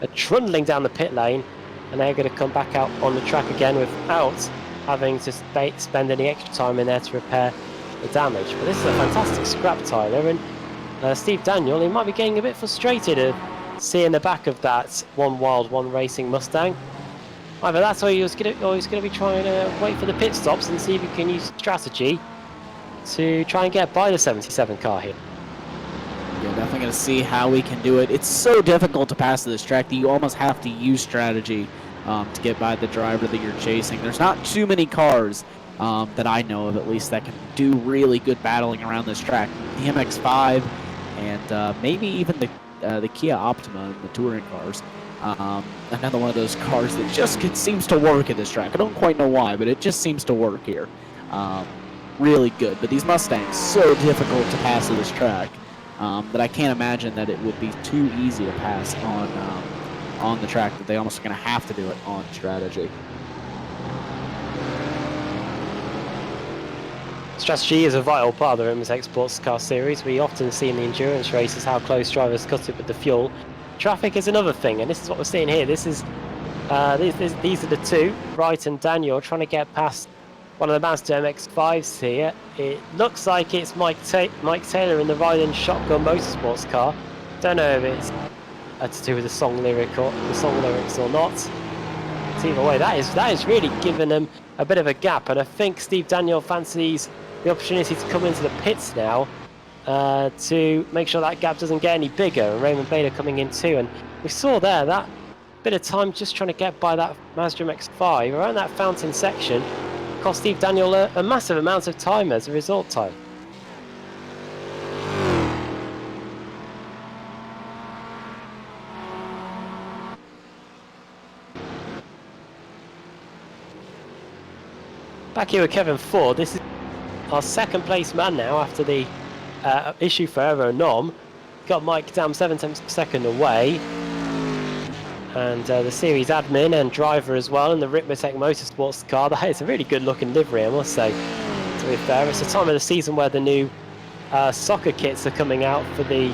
are trundling down the pit lane, and they're going to come back out on the track again without having to spend any extra time in there to repair the damage. But this is a fantastic scrap, Tyler, and Steve Daniel, he might be getting a bit frustrated at seeing the back of that One Wild One Racing Mustang. Either that, or he's going to be trying to wait for the pit stops and see if he can use strategy to try and get by the 77 car here. Yeah, definitely going to see how we can do it. It's so difficult to pass this track that you almost have to use strategy to get by the driver that you're chasing. There's not too many cars that I know of, at least, that can do really good battling around this track. The MX-5 and maybe even the Kia Optima and the touring cars. Another one of those cars that just seems to work at this track. I don't quite know why, but it just seems to work here. Really good. But these Mustangs, so difficult to pass at this track that I can't imagine that it would be too easy to pass on the track, that they almost are going to have to do it on strategy. Strategy is a vital part of the Ricmotech Sports Car Series. We often see in the endurance races how close drivers cut it with the fuel. Traffic is another thing, and this is what we're seeing here. These are the two, Wright and Daniel, trying to get past one of the Mazda MX-5s here. It looks like it's Mike Taylor in the Ryland Shotgun Motorsports car. Don't know if it's to do with the song lyrics or not. But either way, that is really giving them a bit of a gap, and I think Steve Daniel fancies the opportunity to come into the pits now to make sure that gap doesn't get any bigger, and Raymond Bader coming in too. And we saw there that bit of time just trying to get by that Mazda MX-5 around that fountain section cost Steve Daniel a massive amount of time as a result, Tyler. Back here with Kevin Ford. This is our second place man now after the issue for Aero Nom. Got Mike Dam 7/10 second away. And the series admin and driver as well in the Ricmotech Motorsports car. That is a really good looking livery, I must say, to be fair. It's a time of the season where the new soccer kits are coming out for the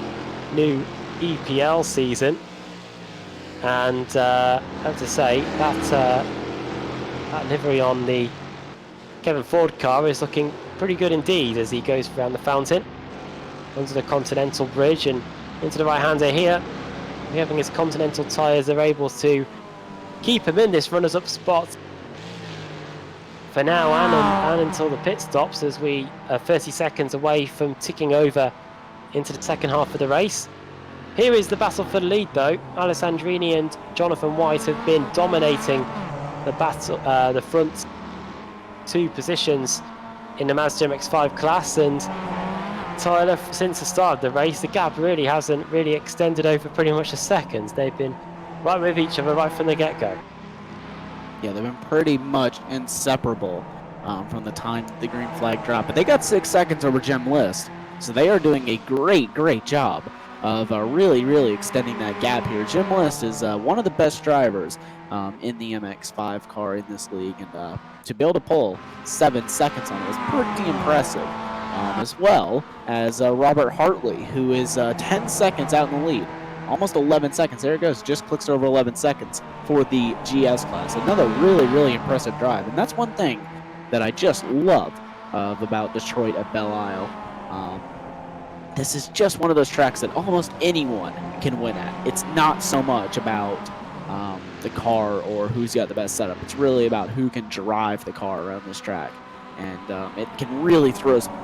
new EPL season. And I have to say, that livery on the Kevin Ford car is looking pretty good indeed as he goes around the fountain, onto the Continental Bridge and into the right-hander here. Having his Continental tyres are able to keep him in this runners-up spot for now and until the pit stops, as we are 30 seconds away from ticking over into the second half of the race. Here is the battle for the lead though. Alessandrini and Jonathan White have been dominating the battle, the front two positions in the Mazda MX-5 class, and Tyler, since the start of the race, the gap really hasn't extended over pretty much a second. They've been right with each other right from the get-go. Yeah, they've been pretty much inseparable from the time the green flag dropped. But they got 6 seconds over Jim List, so they are doing a great job of really extending that gap here. Jim List is one of the best drivers in the MX-5 car in this league, and to be able to pull 7 seconds on it is pretty impressive. As well as Robert Hartley, who is 10 seconds out in the lead. Almost 11 seconds. There it goes. Just clicks over 11 seconds for the GS class. Another really impressive drive. And that's one thing that I just love about Detroit at Belle Isle. This is just one of those tracks that almost anyone can win at. It's not so much about the car or who's got the best setup. It's really about who can drive the car around this track. And it can really throw some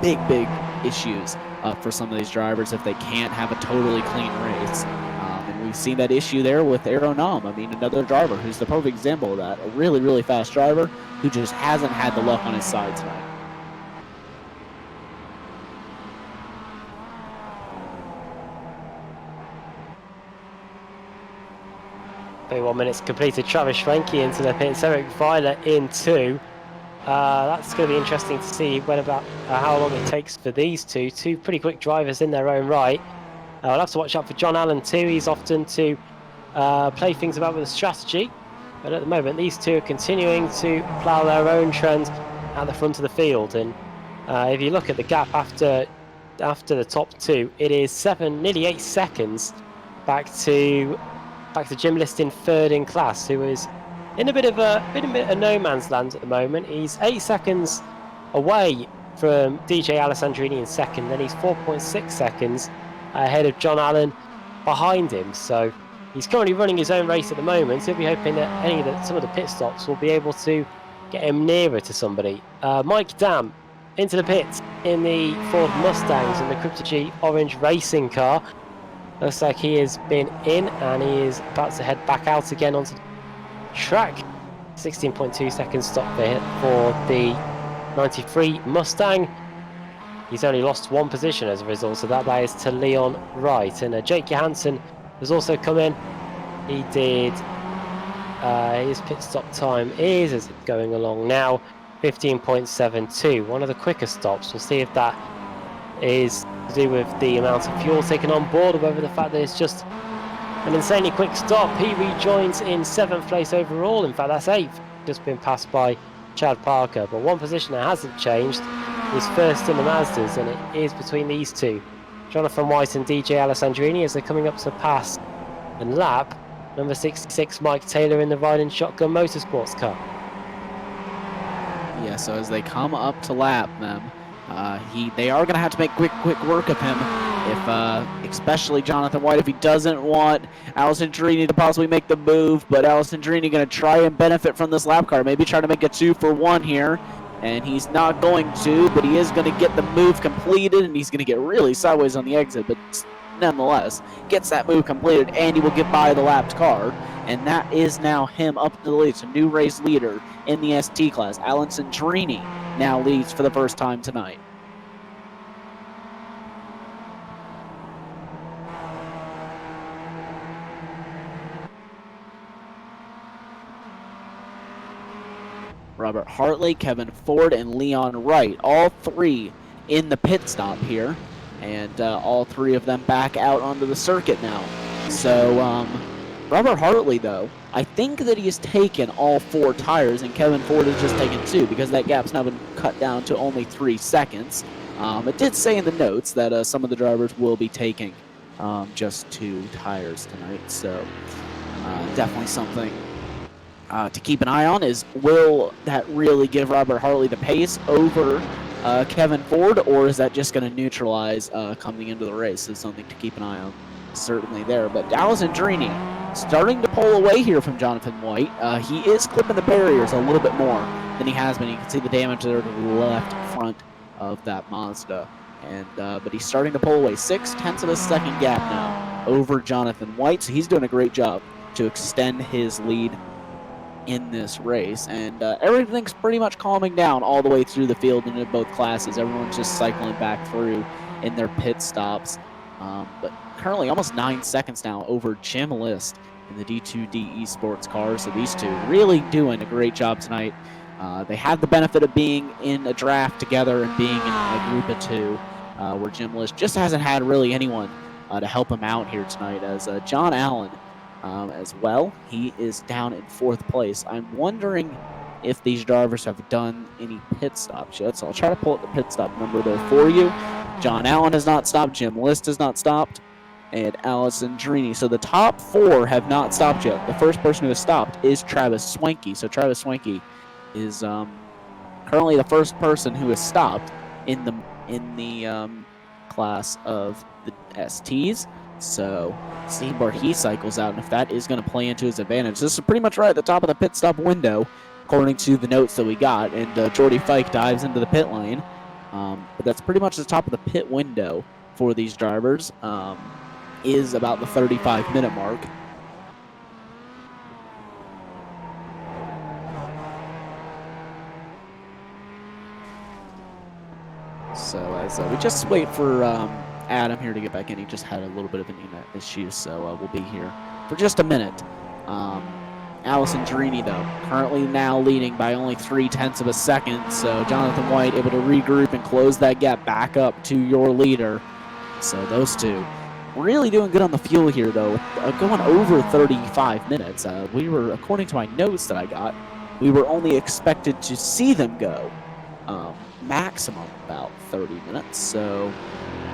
big issues for some of these drivers if they can't have a totally clean race. And we've seen that issue there with Aero Nom. I mean, another driver who's the perfect example of that. A really fast driver who just hasn't had the luck on his side tonight. One minutes completed. Travis Schwenke into the pits. Eric Weiler in two. That's going to be interesting to see how long it takes for these two pretty quick drivers in their own right. I'll have to watch out for John Allen too. He's often to play things about with a strategy, but at the moment these two are continuing to plough their own trend at the front of the field, and If you look at the gap after the top two, it is nearly 8 seconds back to Jim List in third in class, who is in a bit of a no man's land at the moment. He's 8 seconds away from DJ Alessandrini in second, then he's 4.6 seconds ahead of John Allen behind him. So he's currently running his own race at the moment. He'll be hoping that some of the pit stops will be able to get him nearer to somebody. Mike Dam into the pits in the Ford Mustangs and the Crypto G orange racing car. Looks like he has been in and he is about to head back out again onto the track. 16.2 seconds stop there for the 93 Mustang. He's only lost one position as a result of that. That is to Leon Wright. And Jake Johansson has also come in. He did his pit stop time is, as it's going along now, 15.72. One of the quicker stops. We'll see if that is to do with the amount of fuel taken on board, or whether the fact that it's just an insanely quick stop. He rejoins in 7th place overall. In fact, that's 8th. Just been passed by Chad Parker. But one position that hasn't changed is first in the Mazdas, and it is between these two, Jonathan White and DJ Alessandrini, as they're coming up to pass and lap number 66 Mike Taylor in the Riding Shotgun Motorsports car. Yeah, so as they come up to lap them, they are going to have to make quick work of him. If especially Jonathan White, if he doesn't want Alessandrini to possibly make the move, but Alessandrini going to try and benefit from this lap car, maybe try to make a 2-for-1 here, and he's not going to, but he is going to get the move completed, and he's going to get really sideways on the exit, but nonetheless gets that move completed, and he will get by the lapped car, and that is now him up to the lead. It's a new race leader in the ST class. Alessandrini now leads for the first time tonight. Robert Hartley, Kevin Ford, and Leon Wright, all three in the pit stop here, and all three of them back out onto the circuit now. So Robert Hartley, though, I think that he has taken all 4 tires, and Kevin Ford has just taken 2, because that gap's now been cut down to only 3 seconds. It did say in the notes that some of the drivers will be taking just 2 tires tonight, so definitely something to keep an eye on. Is, will that really give Robert Hartley the pace over Kevin Ford, or is that just going to neutralize coming into the race? Is something to keep an eye on, certainly there. But Alessandrini starting to pull away here from Jonathan White. He is clipping the barriers a little bit more than he has been. You can see the damage there to the left front of that Mazda, and but he's starting to pull away. 0.6 of a second gap now over Jonathan White, so he's doing a great job to extend his lead in this race, and everything's pretty much calming down all the way through the field and in both classes. Everyone's just cycling back through in their pit stops, but currently almost 9 seconds now over Jim List in the D2D Esports car. So these two really doing a great job tonight. They have the benefit of being in a draft together and being in a group of 2, where Jim List just hasn't had really anyone to help him out here tonight, as John Allen as well. He is down in 4th place. I'm wondering if these drivers have done any pit stops yet, so I'll try to pull up the pit stop number there for you. John Allen has not stopped, Jim List has not stopped, and Alessandrini. So the top 4 have not stopped yet. The first person who has stopped is Travis Swanky. So Travis Swanky is currently the first person who has stopped in the class of the STs. So see where he cycles out, and if that is going to play into his advantage. This is pretty much right at the top of the pit stop window, according to the notes that we got, and Jordy Fike dives into the pit lane. But that's pretty much the top of the pit window for these drivers, is about the 35-minute mark. So as we just wait for Adam here to get back in. He just had a little bit of an internet issue, so we'll be here for just a minute. Alessandrini, though, currently now leading by only 0.3 of a second, so Jonathan White able to regroup and close that gap back up to your leader. So those two really doing good on the fuel here, though, going over 35 minutes. We were, according to my notes that I got, we were only expected to see them go maximum about 30 minutes. So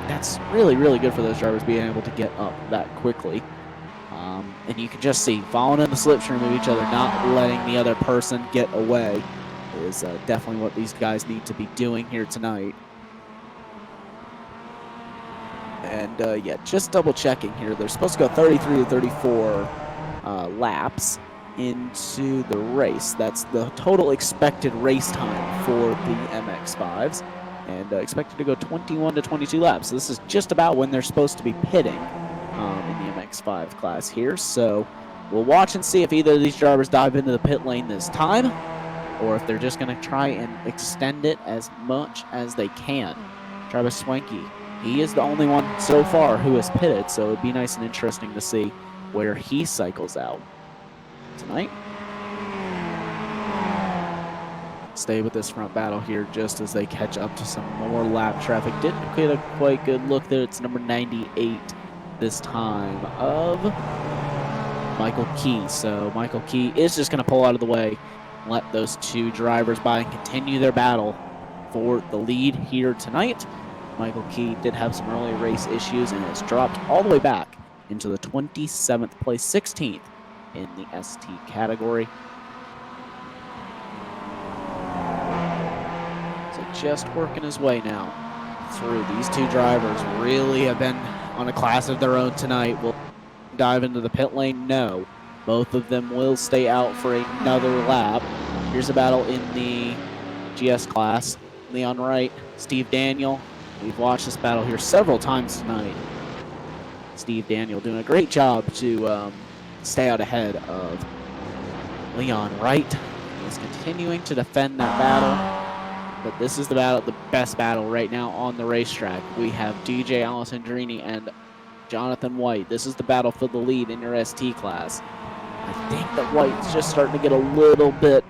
that's really, really good for those drivers being able to get up that quickly. And you can just see following in the slipstream of each other, not letting the other person get away is definitely what these guys need to be doing here tonight. And yeah, just double checking here. They're supposed to go 33 to 34 laps into the race. That's the total expected race time for the MX-5s. And expected to go 21 to 22 laps. So this is just about when they're supposed to be pitting in the MX-5 class here. So we'll watch and see if either of these drivers dive into the pit lane this time, or if they're just going to try and extend it as much as they can. Travis Swanky, he is the only one so far who has pitted, so it'd be nice and interesting to see where he cycles out tonight. Stay with this front battle here just as they catch up to some more lap traffic. Didn't get a quite good look there. It's number 98 this time of Michael Key. So Michael Key is just going to pull out of the way, let those two drivers by and continue their battle for the lead here tonight. Michael Key did have some early race issues and has dropped all the way back into the 27th place, 16th in the ST category. So just working his way now through. These two drivers really have been on a class of their own tonight. Will dive into the pit lane? No. Both of them will stay out for another lap. Here's a battle in the GS class. Leon Wright, Steve Daniel. We've watched this battle here several times tonight. Steve Daniel doing a great job to stay out ahead of Leon Wright. He's continuing to defend that battle. But this is the battle, the best battle right now on the racetrack. We have DJ Alessandrini and Jonathan White. This is the battle for the lead in your ST class. I think that White's just starting to get a little bit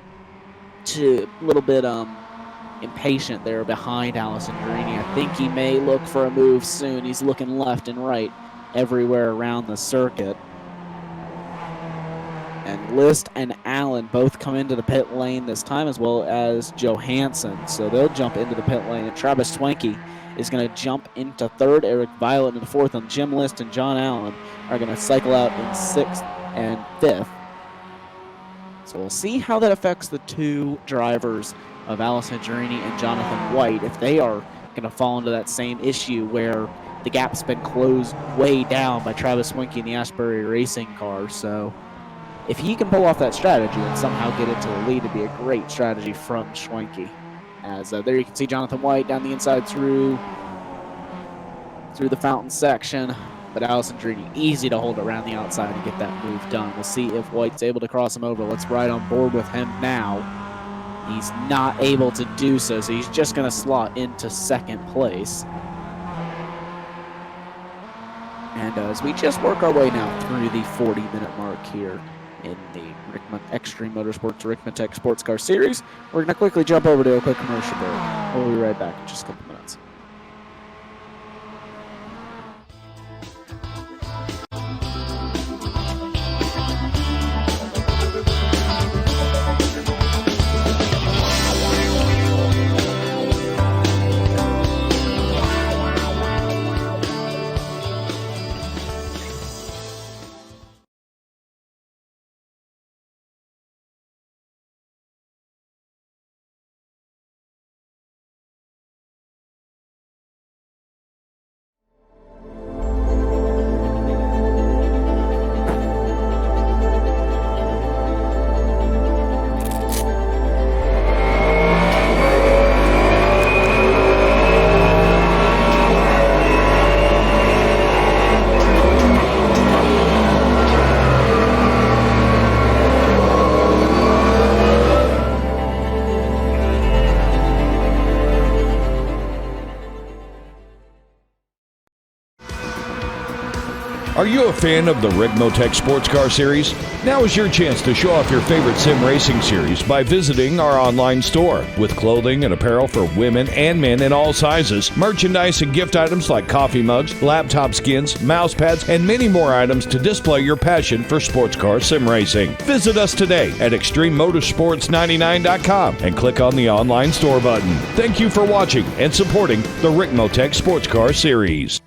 impatient there behind Alessandrini. I think he may look for a move soon. He's looking left and right everywhere around the circuit. And List and Allen both come into the pit lane this time, as well as Johansson. So they'll jump into the pit lane. And Travis Swanky is going to jump into third. Eric Violet into fourth. And Jim List and John Allen are going to cycle out in sixth and fifth. So we'll see how that affects the two drivers of Alessandrini and Jonathan White, if they are going to fall into that same issue where the gap's been closed way down by Travis Swanky in the Asbury Racing car. So if he can pull off that strategy and somehow get into the lead, it'd be a great strategy from Schwenke. As there you can see Jonathan White down the inside through the fountain section, but Alessandrini easy to hold around the outside and get that move done. We'll see if White's able to cross him over. Let's ride on board with him now. He's not able to do so, so he's just going to slot into second place. And as we just work our way now through the 40-minute mark here in the Extreme Motorsports Ricmotech Sports Car Series, we're going to quickly jump over to a quick commercial break. We'll be right back in just a couple minutes. Are you a fan of the Ricmotech Sports Car Series? Now is your chance to show off your favorite sim racing series by visiting our online store. With clothing and apparel for women and men in all sizes, merchandise and gift items like coffee mugs, laptop skins, mouse pads, and many more items to display your passion for sports car sim racing. Visit us today at ExtremeMotorsports99.com and click on the online store button. Thank you for watching and supporting the Ricmotech Sports Car Series.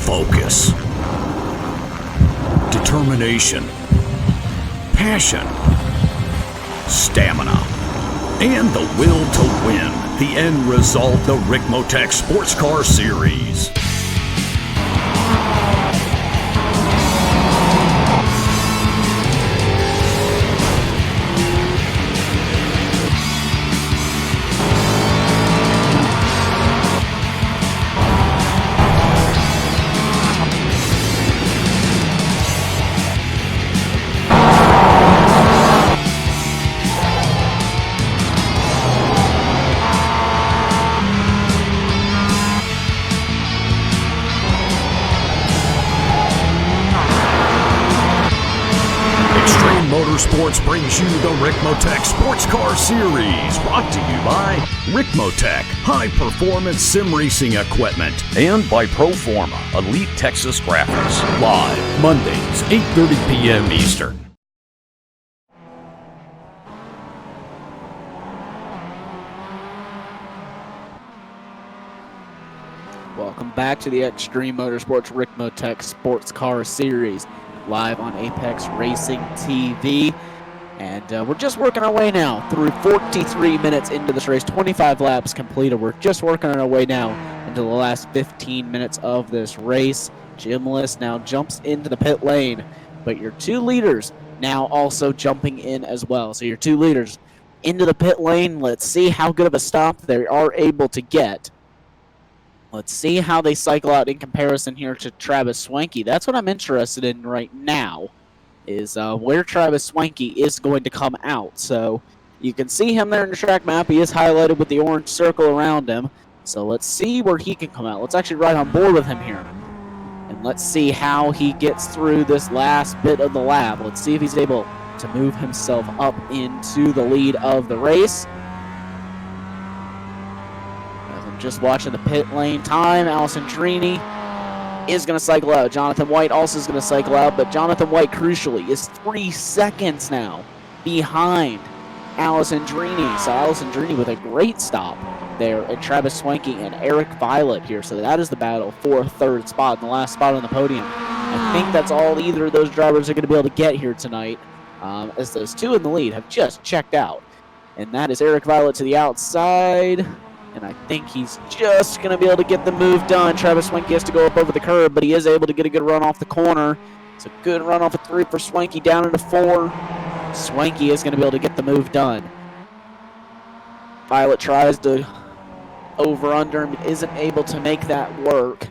Focus, determination, passion, stamina, and the will to win. The end result, the Ricmotech Sports Car Series. Motorsports brings you the Ricmotech Sports Car Series, brought to you by Ricmotech, high-performance sim racing equipment, and by Proforma, Elite Texas Graphics. live Mondays, 8:30 p.m. Eastern. Welcome back to the Extreme Motorsports Ricmotech Sports Car Series, live on Apex Racing TV. And we're just working our way now through 43 minutes into this race, 25 laps completed. We're just working our way now into the last 15 minutes of this race. Jim List now jumps into the pit lane, but your two leaders now also jumping in as well. So your two leaders into the pit lane. Let's see how good of a stop they are able to get. Let's see how they cycle out in comparison here to Travis Swanky. That's what I'm interested in right now, is where Travis Swanky is going to come out. So you can see him there in the track map. He is highlighted with the orange circle around him. So let's see where he can come out. Let's actually ride on board with him here. And let's see how he gets through this last bit of the lap. Let's see if he's able to move himself up into the lead of the race. Just watching the pit lane time. Allison Drini is going to cycle out. Jonathan White also is going to cycle out, but Jonathan White, crucially, is 3 seconds now behind Allison Drini. So Allison Drini with a great stop there, and Travis Swanky and Eric Violet here. So that is the battle for third spot, and the last spot on the podium. I think that's all either of those drivers are going to be able to get here tonight, as those two in the lead have just checked out. And that is Eric Violet to the outside. And I think he's just going to be able to get the move done. Travis Swanky has to go up over the curb, but he is able to get a good run off the corner. It's a good run off of 3 for Swanky, down into 4. Swanky is going to be able to get the move done. Violet tries to over-under him, isn't able to make that work.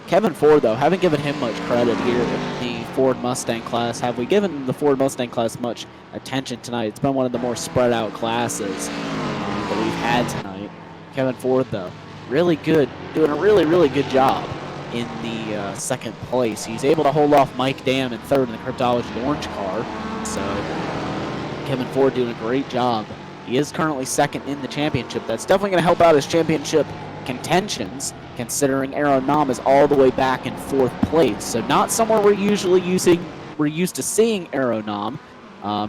Kevin Ford, though, haven't given him much credit here in the Ford Mustang class. Have we given the Ford Mustang class much attention tonight? It's been one of the more spread out classes that we've had tonight. Kevin Ford, though, really good, doing a really good job in the second place. He's able to hold off Mike Dam in third in the Cryptology Orange car. So Kevin Ford doing a great job. He is currently second in the championship. That's definitely going to help out his championship contentions, considering Aaron Nam is all the way back in fourth place. So not somewhere we're used to seeing Aaron Nam.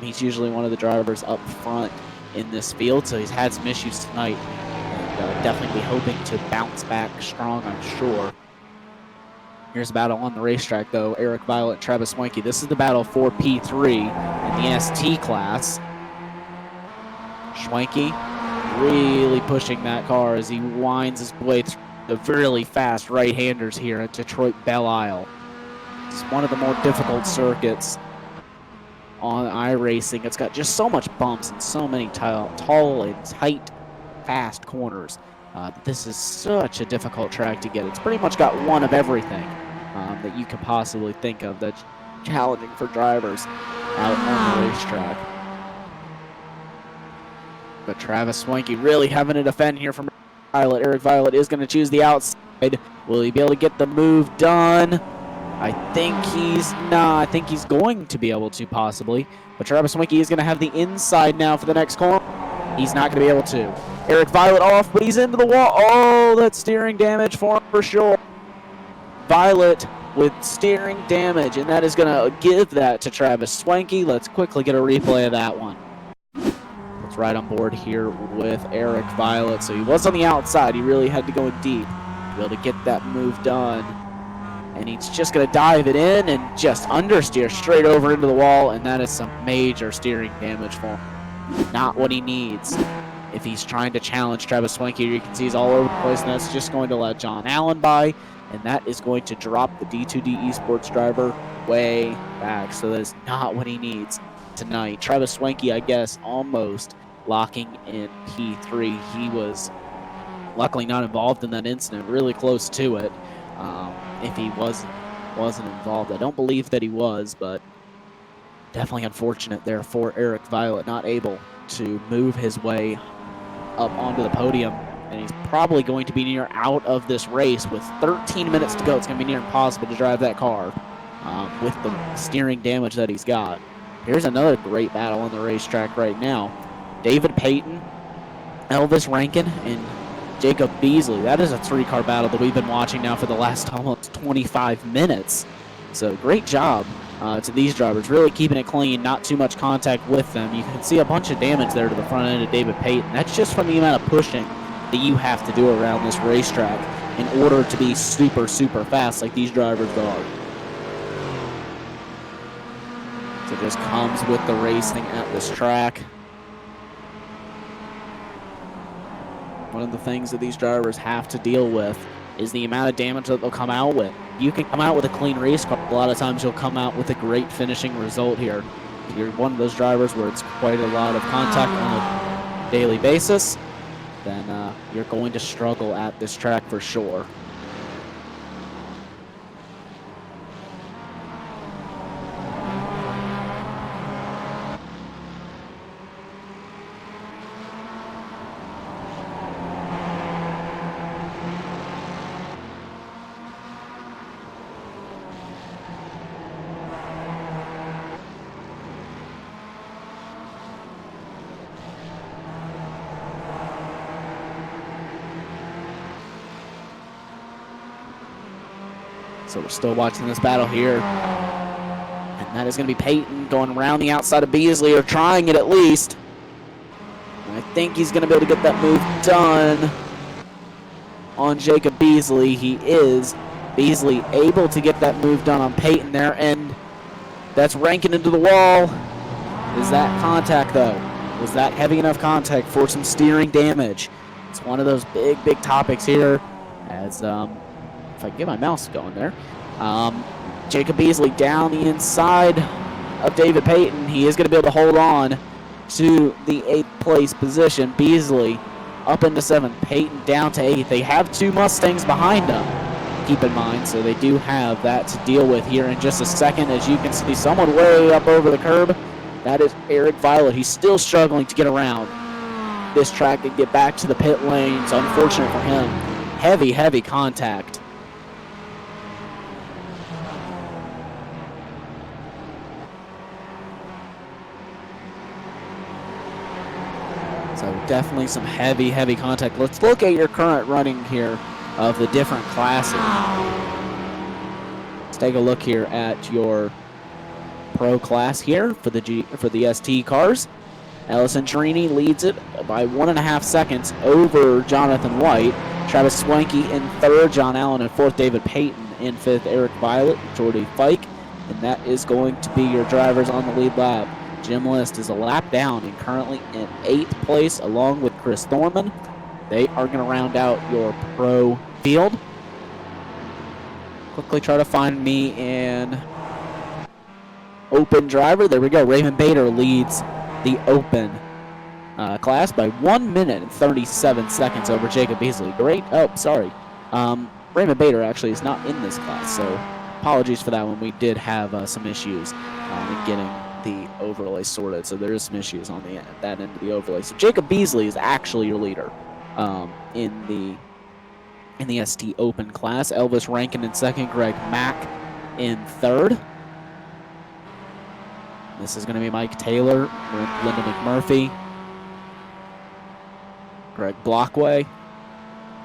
He's usually one of the drivers up front in this field, so he's had some issues tonight, and definitely be hoping to bounce back strong, I'm sure. Here's a battle on the racetrack, though. Eric Violet, Travis Swanky. This is the battle for P3 in the ST class. Swanky really pushing that car as he winds his way through the really fast right-handers here at Detroit Belle Isle. It's one of the more difficult circuits on iRacing. It's got just so much bumps and so many tall and tight, fast corners. This is such a difficult track to get. It's pretty much got one of everything that you could possibly think of that's challenging for drivers out on the racetrack. But Travis Swanky really having to defend here from Violet. Eric Violet is going to choose the outside. Will he be able to get the move done? I think he's going to be able to possibly. But Travis Swanky is going to have the inside now for the next corner. He's not going to be able to. Eric Violet off, but he's into the wall. Oh, that's steering damage for him for sure. Violet with steering damage, and that is going to give that to Travis Swanky. Let's quickly get a replay of that one. Let's ride on board here with Eric Violet. So he was on the outside. He really had to go in deep to be able to get that move done. And he's just going to dive it in and just understeer straight over into the wall, and that is some major steering damage for him. Not what he needs. If he's trying to challenge Travis Swanky, you can see he's all over the place, and that's just going to let John Allen by, and that is going to drop the D2D Esports driver way back. So that is not what he needs tonight. Travis Swanky, I guess, almost locking in P3. He was luckily not involved in that incident, really close to it. If he wasn't involved, I don't believe that he was, but definitely unfortunate there for Eric Violet, not able to move his way up onto the podium, and he's probably going to be near out of this race with 13 minutes to go. It's going to be near impossible to drive that car with the steering damage that he's got. Here's another great battle on the racetrack right now. David Peyton, Elvis Rankin, and Jacob Beasley. That is a three-car battle that we've been watching now for the last almost 25 minutes. So great job to these drivers, really keeping it clean, not too much contact with them. You can see a bunch of damage there to the front end of David Peyton. That's just from the amount of pushing that you have to do around this racetrack in order to be super, super fast like these drivers are. So it just comes with the racing at this track. One of the things that these drivers have to deal with is the amount of damage that they'll come out with. You can come out with a clean race car. A lot of times you'll come out with a great finishing result here. If you're one of those drivers where it's quite a lot of contact on a daily basis, then you're going to struggle at this track for sure. So we're still watching this battle here. And that is going to be Peyton going around the outside of Beasley, or trying it at least. And I think he's going to be able to get that move done on Jacob Beasley. He is. Beasley able to get that move done on Peyton there, and that's ranking into the wall. Is that contact, though? Was that heavy enough contact for some steering damage? It's one of those big, big topics here, as if I can get my mouse going there. Jacob Beasley down the inside of David Peyton. He is going to be able to hold on to the 8th place position. Beasley up into 7th. Peyton down to 8th. They have 2 Mustangs behind them, keep in mind, so they do have that to deal with here in just a second. As you can see, someone way up over the curb. That is Eric Violet. He's still struggling to get around this track and get back to the pit lane. So unfortunate for him. Heavy, heavy contact. So definitely some heavy, heavy contact. Let's look at your current running here of the different classes. Let's take a look here at your pro class here for the ST cars. Ellison Torini leads it by 1.5 seconds over Jonathan White. Travis Swanky in 3rd, John Allen in 4th, David Peyton in 5th, Eric Violet, Jordy Fike, and that is going to be your drivers on the lead lap. Jim List is a lap down and currently in 8th place along with Chris Thorman. They are going to round out your pro field. quickly try to find me an open driver. There we go. Raymond Bader leads the open class by 1 minute and 37 seconds over Jacob Beasley. Great. Oh, sorry. Raymond Bader actually is not in this class, so apologies for that one. We did have some issues in getting the overlay sorted, so there is some issues on that end of the overlay. So Jacob Beasley is actually your leader in the ST Open class. Elvis Rankin in second, Greg Mack in third. This is going to be Mike Taylor, Linda McMurphy, Greg Blockway,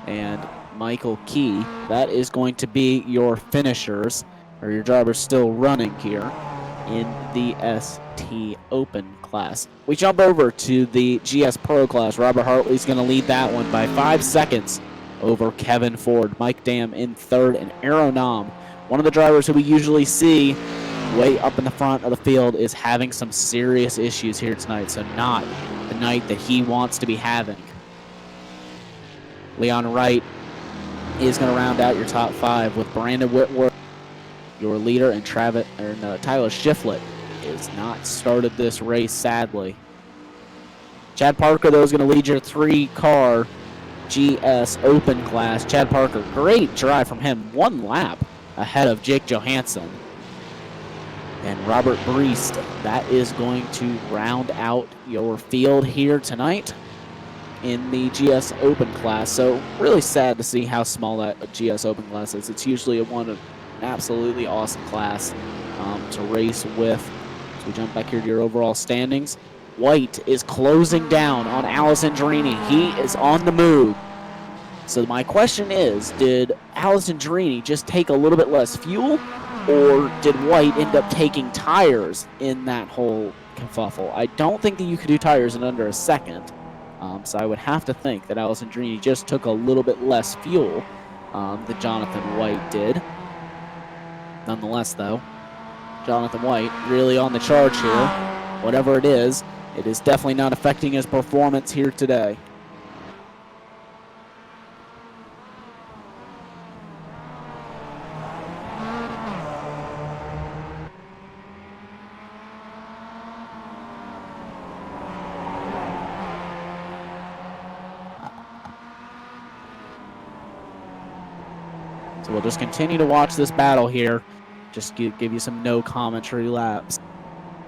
and Michael Key. That is going to be your finishers, or your drivers still running here in the ST Open class. We jump over to the GS Pro class. Robert Hartley's going to lead that one by 5 seconds over Kevin Ford. Mike Dam in third, and Aaron Nam, one of the drivers who we usually see way up in the front of the field, is having some serious issues here tonight, so not the night that he wants to be having. Leon Wright is going to round out your top 5 with Brandon Whitworth, your leader, and Tyler Shiflett has not started this race, sadly. Chad Parker, though, is going to lead your 3-car GS Open class. Chad Parker, great drive from him, 1 lap ahead of Jake Johansson. And Robert Breest, that is going to round out your field here tonight in the GS Open class. So really sad to see how small that GS Open class is. It's usually an absolutely awesome class to race with. So we jump back here to your overall standings. White is closing down on Allison Drini. He is on the move. So my question is, did Allison Drini just take a little bit less fuel, or did White end up taking tires in that whole kerfuffle? I don't think that you could do tires in under a second. So I would have to think that Allison Drini just took a little bit less fuel than Jonathan White did. Nonetheless, though, Jonathan White really on the charge here. Whatever it is definitely not affecting his performance here today. So we'll just continue to watch this battle here. Just give you some no commentary laps.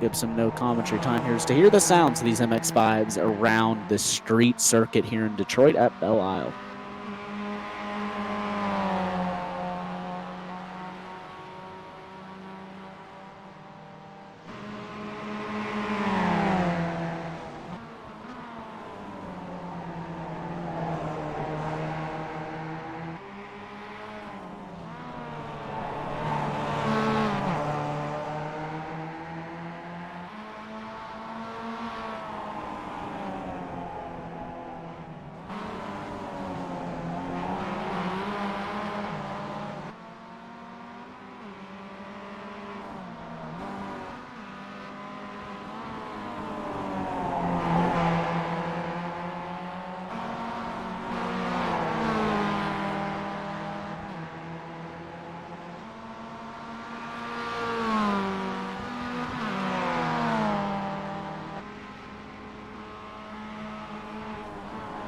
Give some no commentary time here just to hear the sounds of these MX-5s around the street circuit here in Detroit at Belle Isle.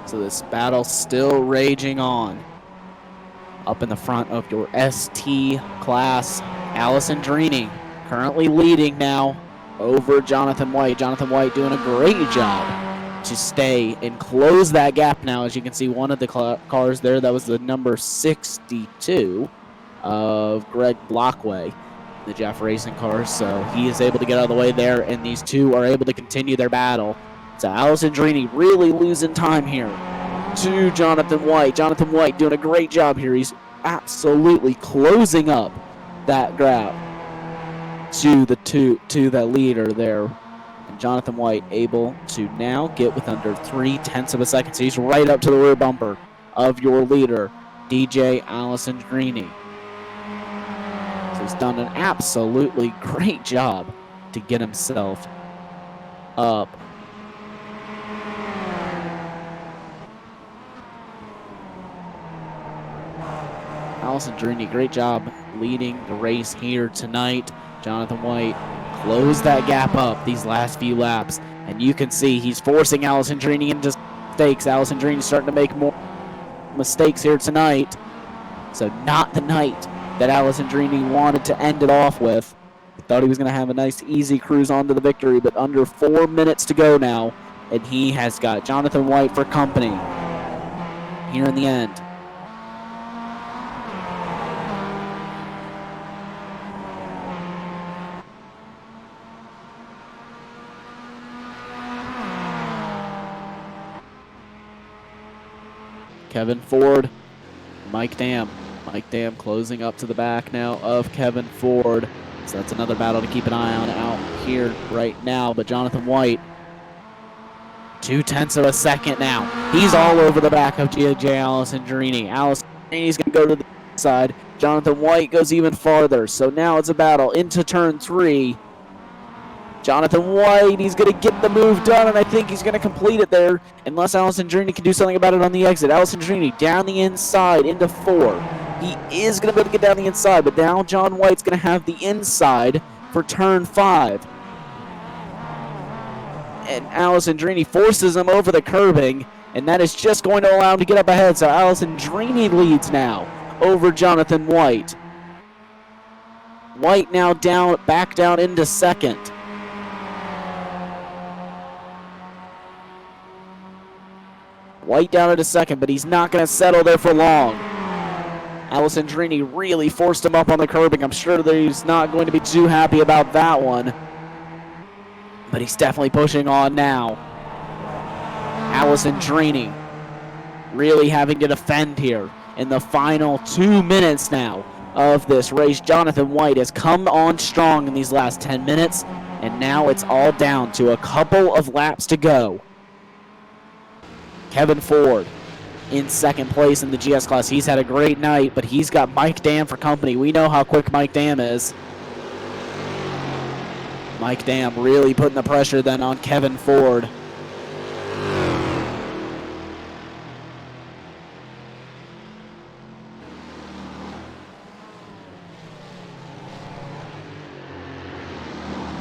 So this battle still raging on. Up in the front of your ST class, Allison Drini currently leading now over Jonathan White. Jonathan White doing a great job to stay and close that gap now. As you can see, one of the cars there, that was the number 62 of Greg Blockway, the Jeff Racing car. So he is able to get out of the way there, and these two are able to continue their battle. So Allison Drini really losing time here to Jonathan White. Jonathan White doing a great job here. He's absolutely closing up that gap to the leader there. And Jonathan White able to now get with under 0.3 of a second. So he's right up to the rear bumper of your leader, DJ Allison Drini. So he's done an absolutely great job to get himself up. Alessandrini, great job leading the race here tonight. Jonathan White closed that gap up these last few laps, and you can see he's forcing Alessandrini into mistakes. Alessandrini's starting to make more mistakes here tonight. So not the night that Alessandrini wanted to end it off with. Thought he was going to have a nice easy cruise on to the victory, but under 4 minutes to go now, and he has got Jonathan White for company here in the end. Kevin Ford, Mike Dam. Mike Dam closing up to the back now of Kevin Ford. So that's another battle to keep an eye on out here right now. But Jonathan White, 0.2 of a second now. He's all over the back of J. Alessandrini. Alessandrini's going to go to the side. Jonathan White goes even farther. So now it's a battle into turn 3. Jonathan White, he's going to get the move done, and I think he's going to complete it there, unless Alessandrini can do something about it on the exit. Alessandrini down the inside into 4. He is going to be able to get down the inside, but now John White's going to have the inside for turn 5. And Alessandrini forces him over the curbing, and that is just going to allow him to get up ahead. So Alessandrini leads now over Jonathan White. White now back down into second. White down into second, but he's not going to settle there for long. Alessandrini really forced him up on the curbing. I'm sure that he's not going to be too happy about that one. But he's definitely pushing on now. Alessandrini really having to defend here in the final 2 minutes now of this race. Jonathan White has come on strong in these last 10 minutes, and now it's all down to a couple of laps to go. Kevin Ford in second place in the GS class. He's had a great night, but he's got Mike Dam for company. We know how quick Mike Dam is. Mike Dam really putting the pressure then on Kevin Ford.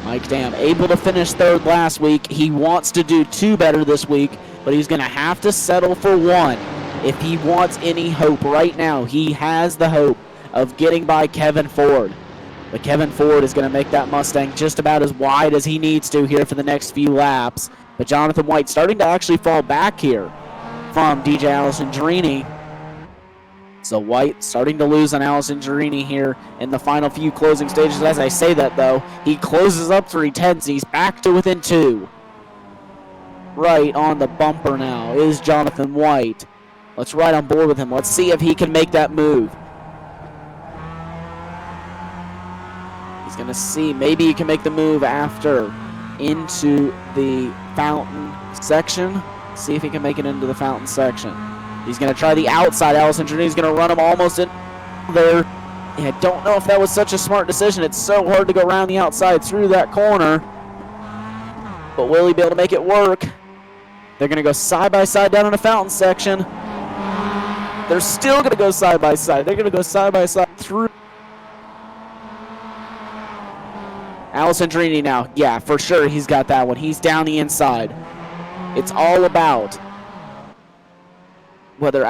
Mike Dam able to finish third last week. He wants to do 2 better this week, but he's going to have to settle for 1 if he wants any hope right now. He has the hope of getting by Kevin Ford. But Kevin Ford is going to make that Mustang just about as wide as he needs to here for the next few laps. But Jonathan White starting to actually fall back here from DJ Alessandrini. So White starting to lose on Alessandrini here in the final few closing stages. As I say that, though, he closes up 3/10. He's back to within 2. Right on the bumper now is Jonathan White. Let's ride on board with him. Let's see if he can make that move. He's going to see. Maybe he can make the move after into the fountain section. See if he can make it into the fountain section. He's going to try the outside. Alessandrini's going to run him almost in there. I don't know if that was such a smart decision. It's so hard to go around the outside through that corner. But will he be able to make it work? They're going to go side by side down in the fountain section. They're still going to go side by side. They're going to go side by side through. Alessandrini now. Yeah, for sure he's got that one. He's down the inside. It's all about whether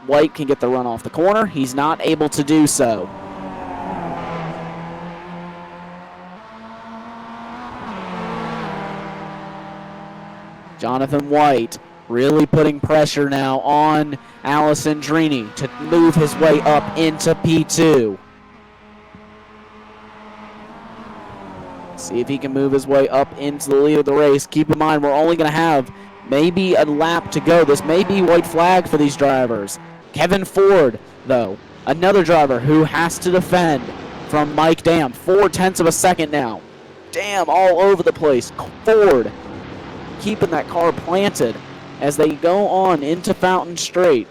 White can get the run off the corner. He's not able to do so. Jonathan White really putting pressure now on Alessandrini to move his way up into P2. See if he can move his way up into the lead of the race. Keep in mind, we're only going to have maybe a lap to go. This may be white flag for these drivers. Kevin Ford, though, another driver who has to defend from Mike Dam. 0.4 of a second now. Dam all over the place. Ford keeping that car planted as they go on into Fountain Straight.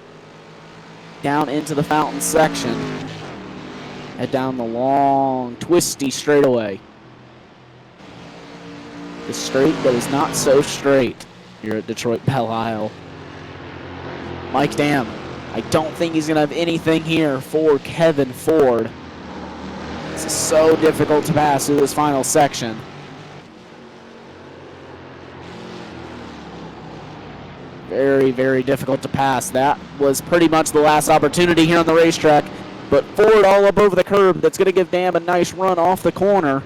Down into the Fountain section. Head down the long, twisty straightaway. The straight that is not so straight here at Detroit Belle Isle. Mike Dam I don't think he's going to have anything here for Kevin Ford. It's so difficult to pass through this final section. Very, very difficult to pass. That was pretty much the last opportunity here on the racetrack. But Ford all up over the curb. That's going to give Dam a nice run off the corner.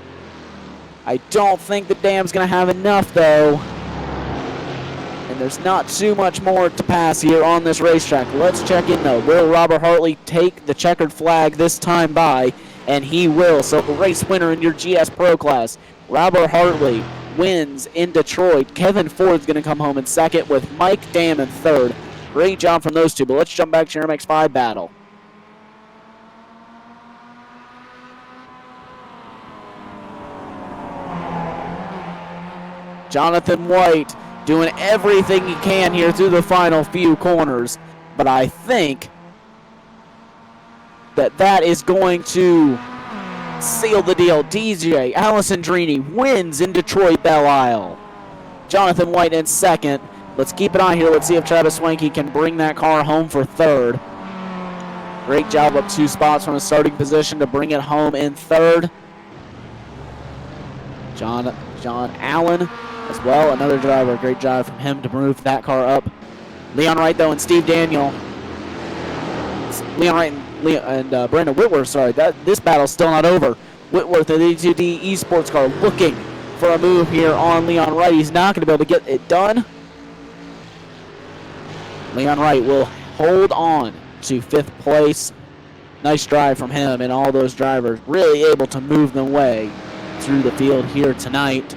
I don't think that Dam's going to have enough, though. And there's not too much more to pass here on this racetrack. Let's check in, though. Will Robert Hartley take the checkered flag this time by? And he will. So race winner in your GS Pro class, Robert Hartley, wins in Detroit. Kevin Ford's going to come home in second with Mike Dam in third. Great job from those two, but let's jump back to your MX5 battle. Jonathan White doing everything he can here through the final few corners, but I think that is going to seal the deal. DJ Alessandrini wins in Detroit Belle Isle. Jonathan White in second. Let's keep an eye here. Let's see if Travis Swanky can bring that car home for third. Great job up 2 spots from a starting position to bring it home in third. John Allen as well, another driver. Great job from him to move that car up. Leon Wright, though, and Steve Daniel. Leon Wright and Brandon Whitworth, sorry, this battle's still not over. Whitworth, the E2D eSports car, looking for a move here on Leon Wright. He's not going to be able to get it done. Leon Wright will hold on to 5th place. Nice drive from him and all those drivers, really able to move their way through the field here tonight.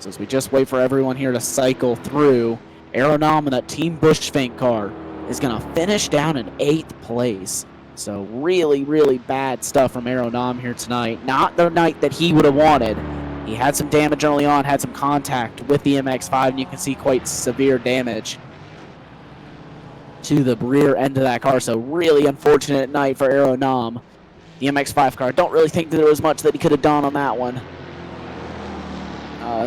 So as we just wait for everyone here to cycle through, Aeronom and that Team Bushfink car is going to finish down in 8th place. So really, really bad stuff from Aeronom here tonight. Not the night that he would have wanted. He had some damage early on, had some contact with the MX-5, and you can see quite severe damage to the rear end of that car. So really unfortunate night for Aeronom. The MX-5 car, don't really think that there was much that he could have done on that one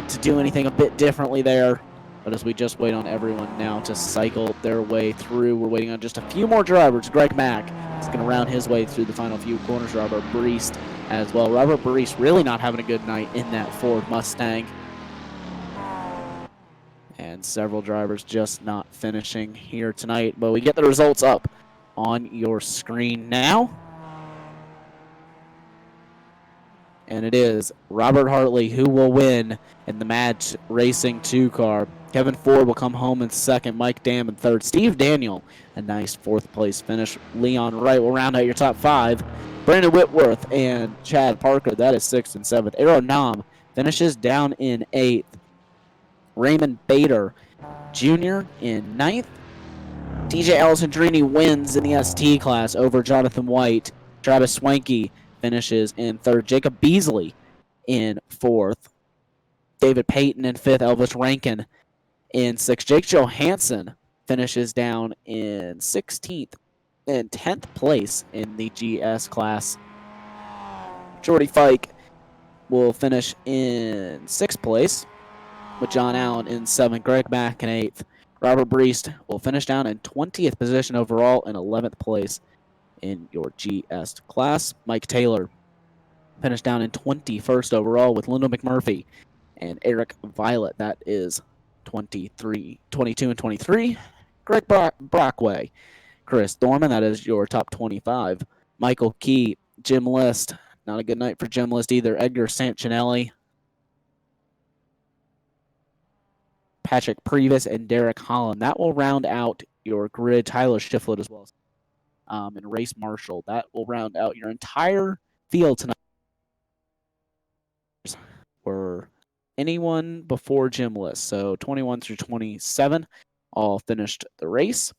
to do anything a bit differently there. But as we just wait on everyone now to cycle their way through, we're waiting on just a few more drivers. Greg Mack is going to round his way through the final few corners. Robert Breest as well. Robert Breest really not having a good night in that Ford Mustang. And several drivers just not finishing here tonight. But we get the results up on your screen now. And it is Robert Hartley who will win in the Mad Racing 2 car. Kevin Ford will come home in second. Mike Dam in third. Steve Daniel, a nice 4th place finish. Leon Wright will round out your top 5. Brandon Whitworth and Chad Parker, that is 6th and 7th. Aeronom finishes down in 8th. Raymond Bader Jr. in 9th. DJ Alessandrini wins in the ST class over Jonathan White. Travis Swanky finishes in 3rd. Jacob Beasley in 4th. David Peyton in 5th. Elvis Rankin in 6th. Jake Johansson finishes down in 16th and 10th place in the GS class. Jordy Fike will finish in 6th place with John Allen in 7th. Greg Mack in 8th. Robert Breest will finish down in 20th position overall and 11th place in your GS class. Mike Taylor finished down in 21st overall with Lyndon McMurphy and Eric Violet. That is 22 and 23. Greg Brockway, Chris Thorman, that is your top 25. Michael Key, Jim List, not a good night for Jim List either. Edgar Santinelli, Patrick Previs, and Derek Holland. That will round out your grid. Tyler Shiflett as well. And Race Marshall. That will round out your entire field tonight. For anyone before Jim List. So 21 through 27 all finished the race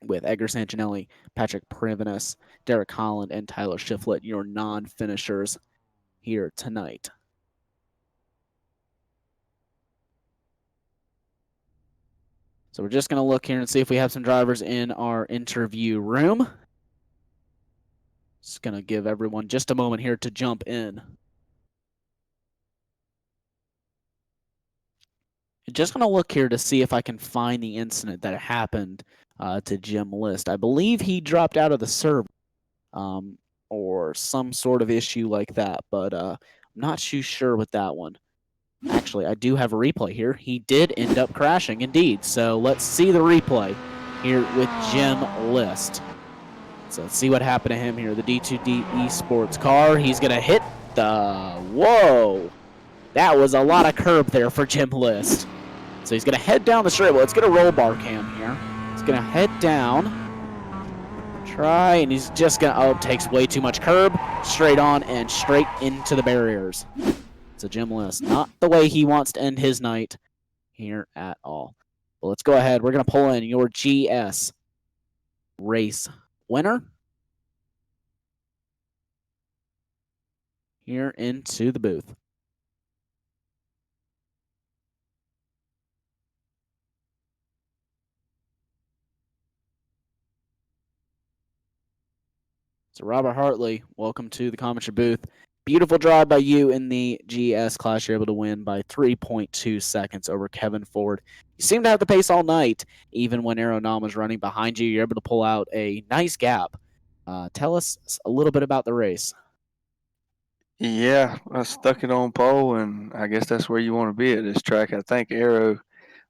with Edgar Santinelli, Patrick Previs, Derek Holland, and Tyler Shiflett, your non-finishers here tonight. So we're just going to look here and see if we have some drivers in our interview room. Just going to give everyone just a moment here to jump in. Just going to look here to see if I can find the incident that happened to Jim List. I believe he dropped out of the server or some sort of issue like that, but I'm not too sure with that one. Actually, I do have a replay here. He did end up crashing, indeed. So let's see the replay here with Jim List. So let's see what happened to him here. The D2D Esports car. He's going to hit the... Whoa! That was a lot of curb there for Jim List. So he's going to head down the straight. Well, let's get a roll bar cam here. He's going to head down. Try, and he's just going to... Oh, takes way too much curb. Straight on and straight into the barriers. So Jim List, not the way he wants to end his night here at all. Well, let's go ahead. We're going to pull in your GS race winner here into the booth. So Robert Hartley, welcome to the commentary booth. Beautiful drive by you in the GS class. You're able to win by 3.2 seconds over Kevin Ford. You seem to have the pace all night, even when Aeronom was running behind you. You're able to pull out a nice gap. Tell us a little bit about the race. Yeah, I stuck it on pole, and I guess that's where you want to be at this track. I think Aero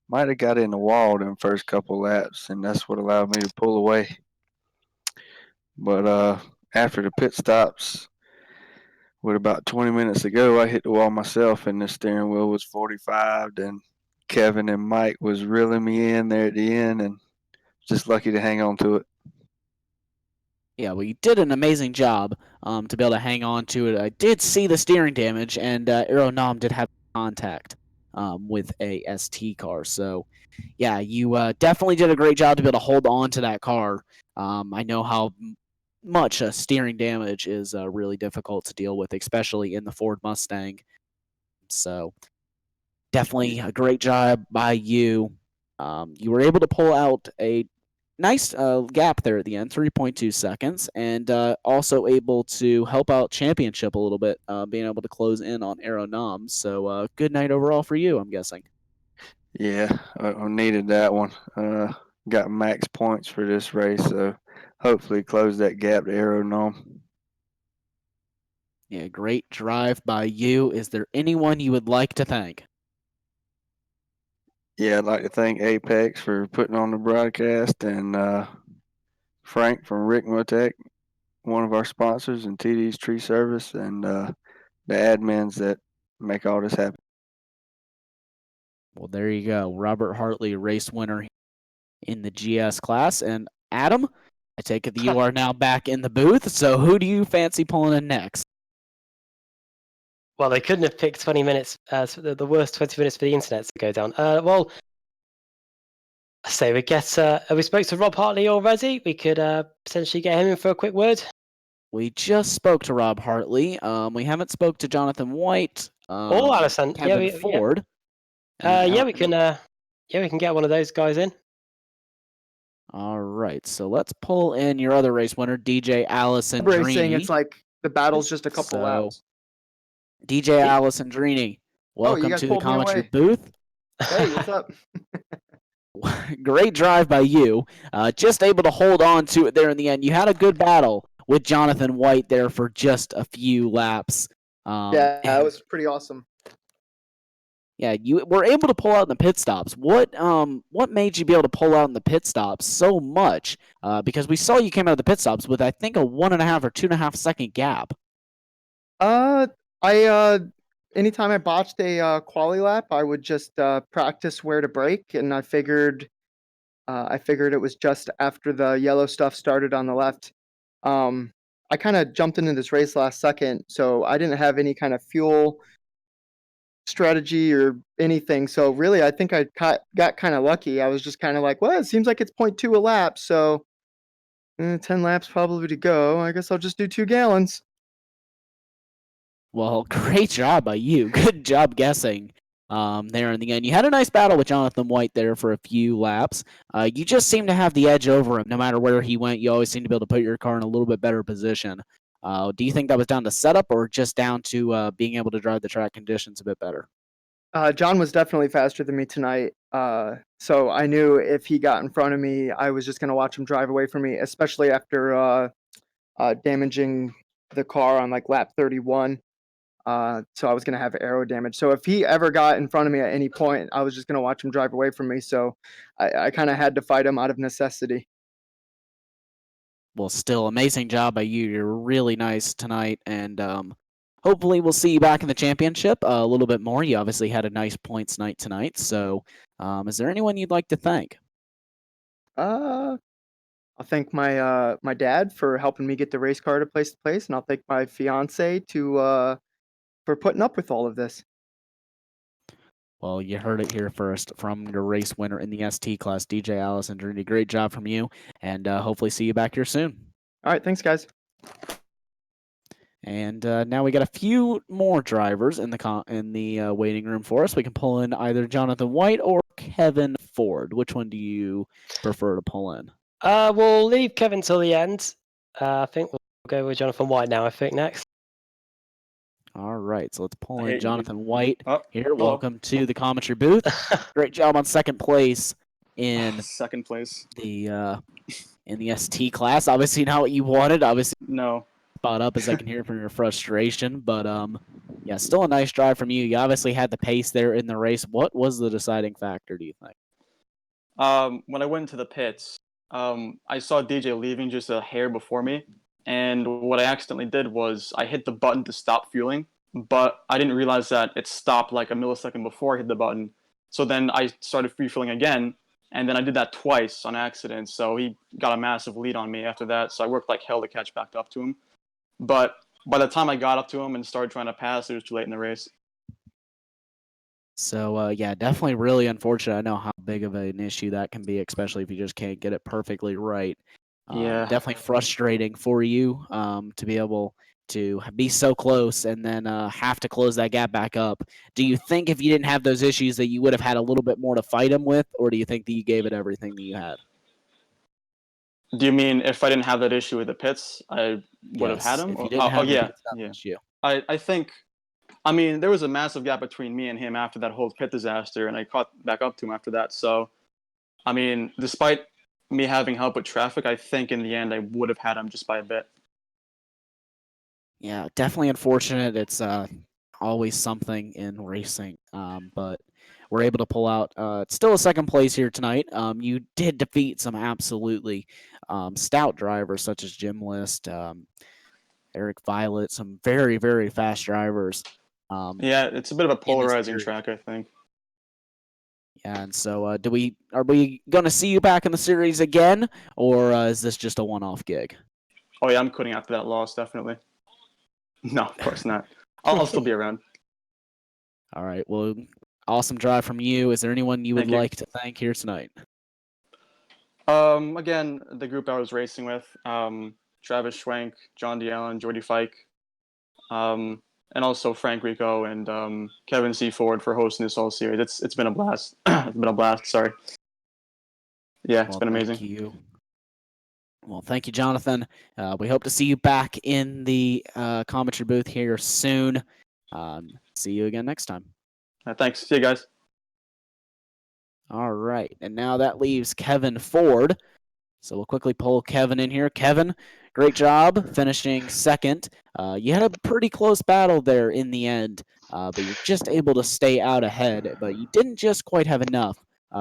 might have got in the wall in the first couple laps, and that's what allowed me to pull away. But after the pit stops, with about 20 minutes to go, I hit the wall myself, and the steering wheel was 45. Then Kevin and Mike was reeling me in there at the end, and just lucky to hang on to it. Yeah, well, you did an amazing job to be able to hang on to it. I did see the steering damage, and Aeronom did have contact with a ST car. So, yeah, you definitely did a great job to be able to hold on to that car. I know how much steering damage is really difficult to deal with, especially in the Ford Mustang. So, definitely a great job by you. You were able to pull out a nice gap there at the end, 3.2 seconds, and also able to help out Championship a little bit, being able to close in on Aeronom. So good night overall for you, I'm guessing. Yeah, I needed that one. Got max points for this race, so hopefully close that gap to Aeronom. Yeah, great drive by you. Is there anyone you would like to thank? Yeah, I'd like to thank Apex for putting on the broadcast, and Frank from Ricmotech, one of our sponsors, and TD's Tree Service, and the admins that make all this happen. Well, there you go. Robert Hartley, race winner in the GS class. And Adam, I take it that you are now back in the booth. So who do you fancy pulling in next? Well, they couldn't have picked 20 minutes, the worst 20 minutes for the internet to go down. Well, so we get, we spoke to Rob Hartley already. We could potentially get him in for a quick word. We just spoke to Rob Hartley. We haven't spoke to Jonathan White. Or Allison. Kevin Ford. Yeah, we can get one of those guys in. All right, so let's pull in your other race winner, DJ Allison Racing, Drini. it's like the battle's just a couple laps. DJ Allison Drini, welcome to the commentary booth. Hey, what's up? Great drive by you. Just able to hold on to it there in the end. You had a good battle with Jonathan White there for just a few laps. Yeah, that was pretty awesome. Yeah, you were able to pull out in the pit stops. What made you be able to pull out in the pit stops so much? Because we saw you came out of the pit stops with, I think, a 1.5 or 2.5 second gap. Anytime I botched a quali lap, I would just practice where to brake, and I figured it was just after the yellow stuff started on the left. I kind of jumped into this race last second, so I didn't have any kind of fuel strategy or anything. So really, I think I got kind of lucky. I was just kind of like, well, it seems like it's 0.2 a lap, so 10 laps probably to go. I guess I'll just do 2 gallons. Well, great job by you. Good job guessing there in the end. You had a nice battle with Jonathan White there for a few laps. You just seem to have the edge over him. No matter where he went, you always seem to be able to put your car in a little bit better position. Do you think that was down to setup or just down to being able to drive the track conditions a bit better? John was definitely faster than me tonight. So I knew if he got in front of me, I was just going to watch him drive away from me, especially after damaging the car on like lap 31. So I was going to have aero damage. So if he ever got in front of me at any point, I was just going to watch him drive away from me. So I kind of had to fight him out of necessity. Well, still, amazing job by you. You're really nice tonight, and hopefully we'll see you back in the championship a little bit more. You obviously had a nice points night tonight. So is there anyone you'd like to thank? I'll thank my dad for helping me get the race car to place, and I'll thank my fiance for putting up with all of this. Well, you heard it here first from your race winner in the ST class, DJ Allison. Did a great job from you, and hopefully see you back here soon. All right, thanks, guys. And now we got a few more drivers in the waiting room for us. We can pull in either Jonathan White or Kevin Ford. Which one do you prefer to pull in? We'll leave Kevin till the end. I think we'll go with Jonathan White now, I think, next. All right, so let's pull in Hey, Jonathan White here. hello. Welcome to the commentary booth. Great job on second place in Second place. the ST class. Obviously not what you wanted. Obviously No. spot up, as I can hear from your frustration. But yeah, still a nice drive from you. You obviously had the pace there in the race. What was the deciding factor, do you think? When I went into the pits, I saw DJ leaving just a hair before me, and what I accidentally did was I hit the button to stop fueling, but I didn't realize that it stopped like a millisecond before I hit the button. So then I started refueling again, and then I did that twice on accident. So he got a massive lead on me after that. So I worked like hell to catch back up to him. But by the time I got up to him and started trying to pass, it was too late in the race. So yeah, definitely really unfortunate. I know how big of an issue that can be, especially if you just can't get it perfectly right. Yeah. Definitely frustrating for you to be able to be so close and then have to close that gap back up. Do you think if you didn't have those issues that you would have had a little bit more to fight him with, or do you think that you gave it everything that you had? Do you mean if I didn't have that issue with the pits, I would have had Yes, him? if you didn't have the pit stop issue. I think, I mean, there was a massive gap between me and him after that whole pit disaster, and I caught back up to him after that. So, I mean, despite me having help with traffic, I think in the end I would have had him just by a bit. Yeah, definitely unfortunate. It's always something in racing, but we're able to pull out still a second place here tonight. You did defeat some absolutely stout drivers such as Jim List, Eric Violet, some very, very fast drivers. Yeah, it's a bit of a polarizing track, I think. Yeah, and so are we going to see you back in the series again, or is this just a one-off gig? Oh yeah, I'm quitting after that loss, definitely. No, of course not. I'll still be around. All right. Well, awesome drive from you. Is there anyone you would like to thank here tonight? Again, the group I was racing with, Travis Schwenk, John DeAllen, Jordy Fike, and also Frank Rico and Kevin C. Ford for hosting this whole series. It's been a blast. It's been a blast. Sorry. Yeah, it's been amazing. Thank you. Well, thank you, Jonathan. We hope to see you back in the commentary booth here soon. See you again next time. Thanks. See you guys. All right. And now that leaves Kevin Ford. So we'll quickly pull Kevin in here. Kevin, great job finishing second. You had a pretty close battle there in the end, but you're just able to stay out ahead. But you didn't just quite have enough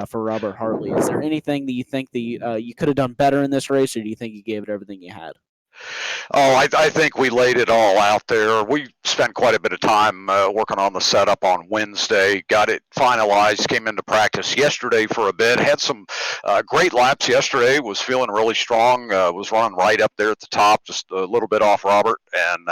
for Robert Hartley. Is there anything that you think that you could have done better in this race, or do you think you gave it everything you had? Oh, I think we laid it all out there. We spent quite a bit of time working on the setup on Wednesday, got it finalized, came into practice yesterday for a bit, had some great laps yesterday, was feeling really strong, was running right up there at the top, just a little bit off Robert. And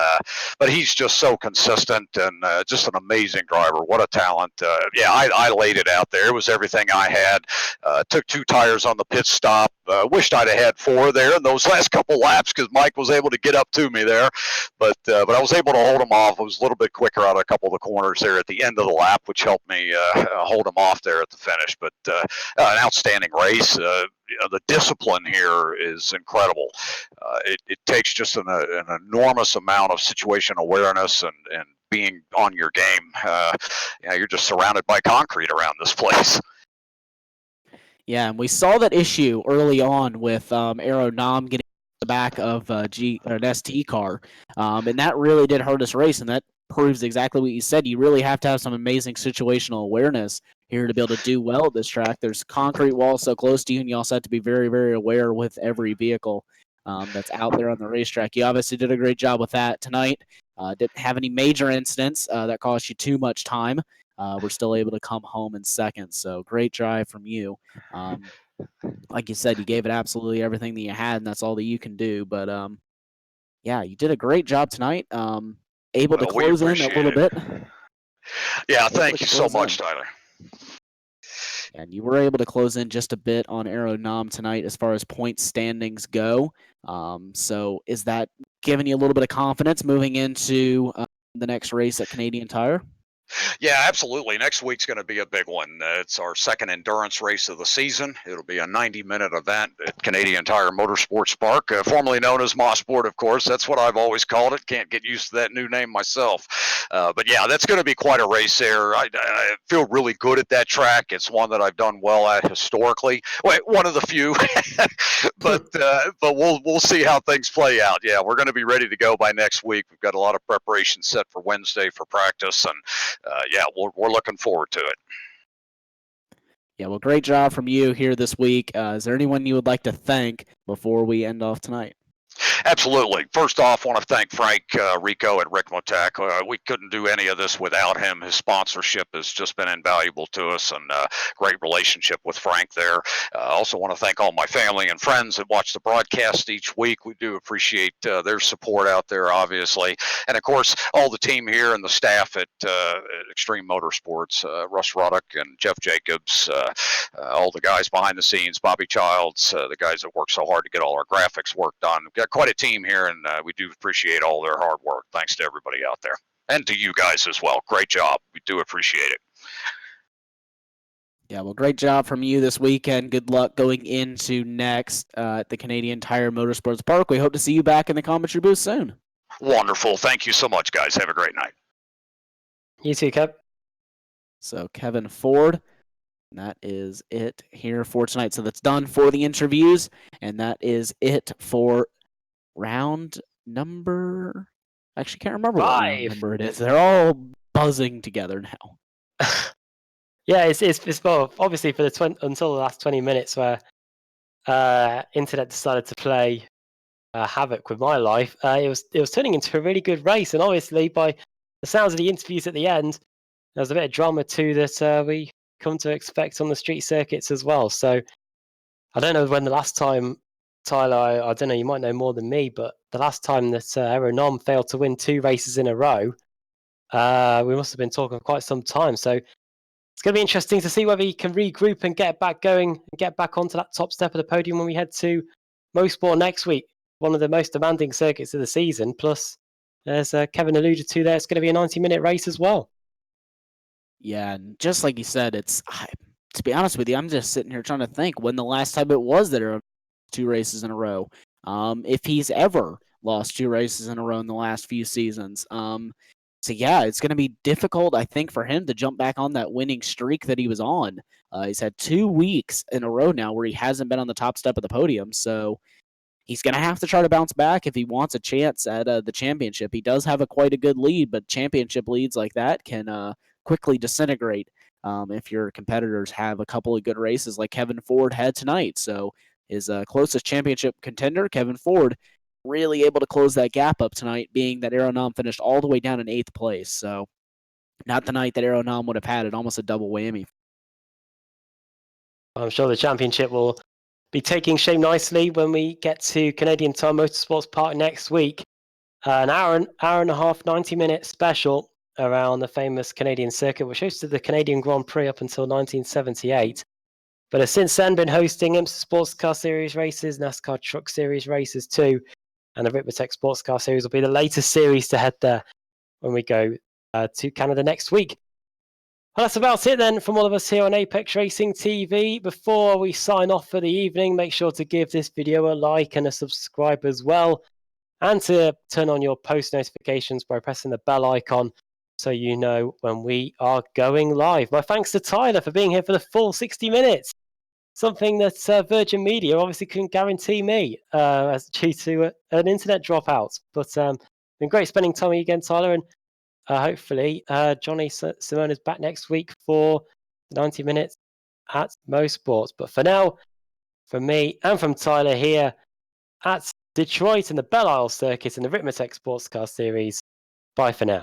but he's just so consistent and just an amazing driver. What a talent. Yeah, I laid it out there. It was everything I had. Took 2 tires on the pit stop. Wished I'd have had 4 there in those last couple laps because Mike was able to get up to me there, but I was able to hold him off. I was a little bit quicker out of a couple of the corners there at the end of the lap, which helped me hold him off there at the finish. But an outstanding race. The discipline here is incredible. It takes just an enormous amount of situation awareness and being on your game. You're just surrounded by concrete around this place. Yeah, and we saw that issue early on with Aero Nom getting the back of an ST car, and that really did hurt us race, and that proves exactly what you said. You really have to have some amazing situational awareness here to be able to do well at this track. There's concrete walls so close to you, and you also have to be very, very aware with every vehicle that's out there on the racetrack. You obviously did a great job with that tonight. Didn't have any major incidents that cost you too much time. We're still able to come home in second, so great drive from you. Like you said, you gave it absolutely everything that you had, and that's all that you can do. But yeah, you did a great job tonight. Able to close in a little bit. Yeah, thank you so much, Tyler. And you were able to close in just a bit on Aero Nom tonight as far as point standings go. So is that giving you a little bit of confidence moving into the next race at Canadian Tire? Yeah, absolutely. Next week's going to be a big one. It's our second endurance race of the season. It'll be a 90-minute event at Canadian Tire Motorsports Park, formerly known as Mosport, of course. That's what I've always called it. Can't get used to that new name myself. But yeah, that's going to be quite a race there. I feel really good at that track. It's one that I've done well at historically. One of the few. but we'll see how things play out. Yeah, we're going to be ready to go by next week. We've got a lot of preparation set for Wednesday for practice, and yeah, we're looking forward to it. Yeah, well, great job from you here this week. Is there anyone you would like to thank before we end off tonight? Absolutely. First off, I want to thank Frank Rico at Ricmotech. We couldn't do any of this without him. His sponsorship has just been invaluable to us, and great relationship with Frank there. I also want to thank all my family and friends that watch the broadcast each week. We do appreciate their support out there, obviously. And, of course, all the team here and the staff at Extreme Motorsports, Russ Ruddock and Jeff Jacobs, all the guys behind the scenes, Bobby Childs, the guys that work so hard to get all our graphics work done. We've got quite a team here, and we do appreciate all their hard work. Thanks to everybody out there, and to you guys as well. Great job. We do appreciate it. Yeah, well, great job from you this weekend. Good luck going into next at the Canadian Tire Motorsports Park. We hope to see you back in the commentary booth soon. Wonderful. Thank you so much, guys. Have a great night. You too, Kev. So, Kevin Ford. And that is it here for tonight. So that's done for the interviews, and that is it for round number. Actually, can't remember what round number it is. They're all buzzing together now. Yeah, it's well, obviously for the until the last 20 minutes where internet decided to play havoc with my life. It was turning into a really good race, and obviously by the sounds of the interviews at the end, there was a bit of drama too that we come to expect on the street circuits as well. So I don't know when the last time, Tyler, I don't know, you might know more than me, but the last time that Aero Nom failed to win 2 races in a row, we must have been talking quite some time. So it's going to be interesting to see whether he can regroup and get back going and get back onto that top step of the podium when we head to Mosport next week, one of the most demanding circuits of the season. Plus, as Kevin alluded to there, it's going to be a 90-minute race as well. Yeah, and just like you said, to be honest with you, I'm just sitting here trying to think when the last time it was that there were 2 races in a row. If he's ever lost 2 races in a row in the last few seasons. So yeah, it's going to be difficult, I think, for him to jump back on that winning streak that he was on. He's had 2 weeks in a row now where he hasn't been on the top step of the podium. So he's going to have to try to bounce back if he wants a chance at the championship. He does have quite a good lead, but championship leads like that can quickly disintegrate if your competitors have a couple of good races like Kevin Ford had tonight. So his closest championship contender, Kevin Ford, really able to close that gap up tonight, being that Aero Nom finished all the way down in 8th place. So not the night that Aero Nom would have had it, almost a double whammy. I'm sure the championship will be taking shape nicely when we get to Canadian Tire Motorsports Park next week. An hour and a half, 90-minute special around the famous Canadian circuit, which hosted the Canadian Grand Prix up until 1978. But has since then been hosting IMSA Sports Car Series races, NASCAR Truck Series races too, and the Ricmotech Sports Car Series will be the latest series to head there when we go to Canada next week. Well, that's about it then from all of us here on Apex Racing TV. Before we sign off for the evening, make sure to give this video a like and a subscribe as well, and to turn on your post notifications by pressing the bell icon so you know when we are going live. My thanks to Tyler for being here for the full 60 minutes. Something that Virgin Media obviously couldn't guarantee me as due to an internet dropout. But been great spending time with you again, Tyler, and hopefully Johnny Simone is back next week for 90 minutes at Mo Sports. But for now, from me and from Tyler here at Detroit and the Belle Isle Circuit and the Ricmotech Sportscar Series, bye for now.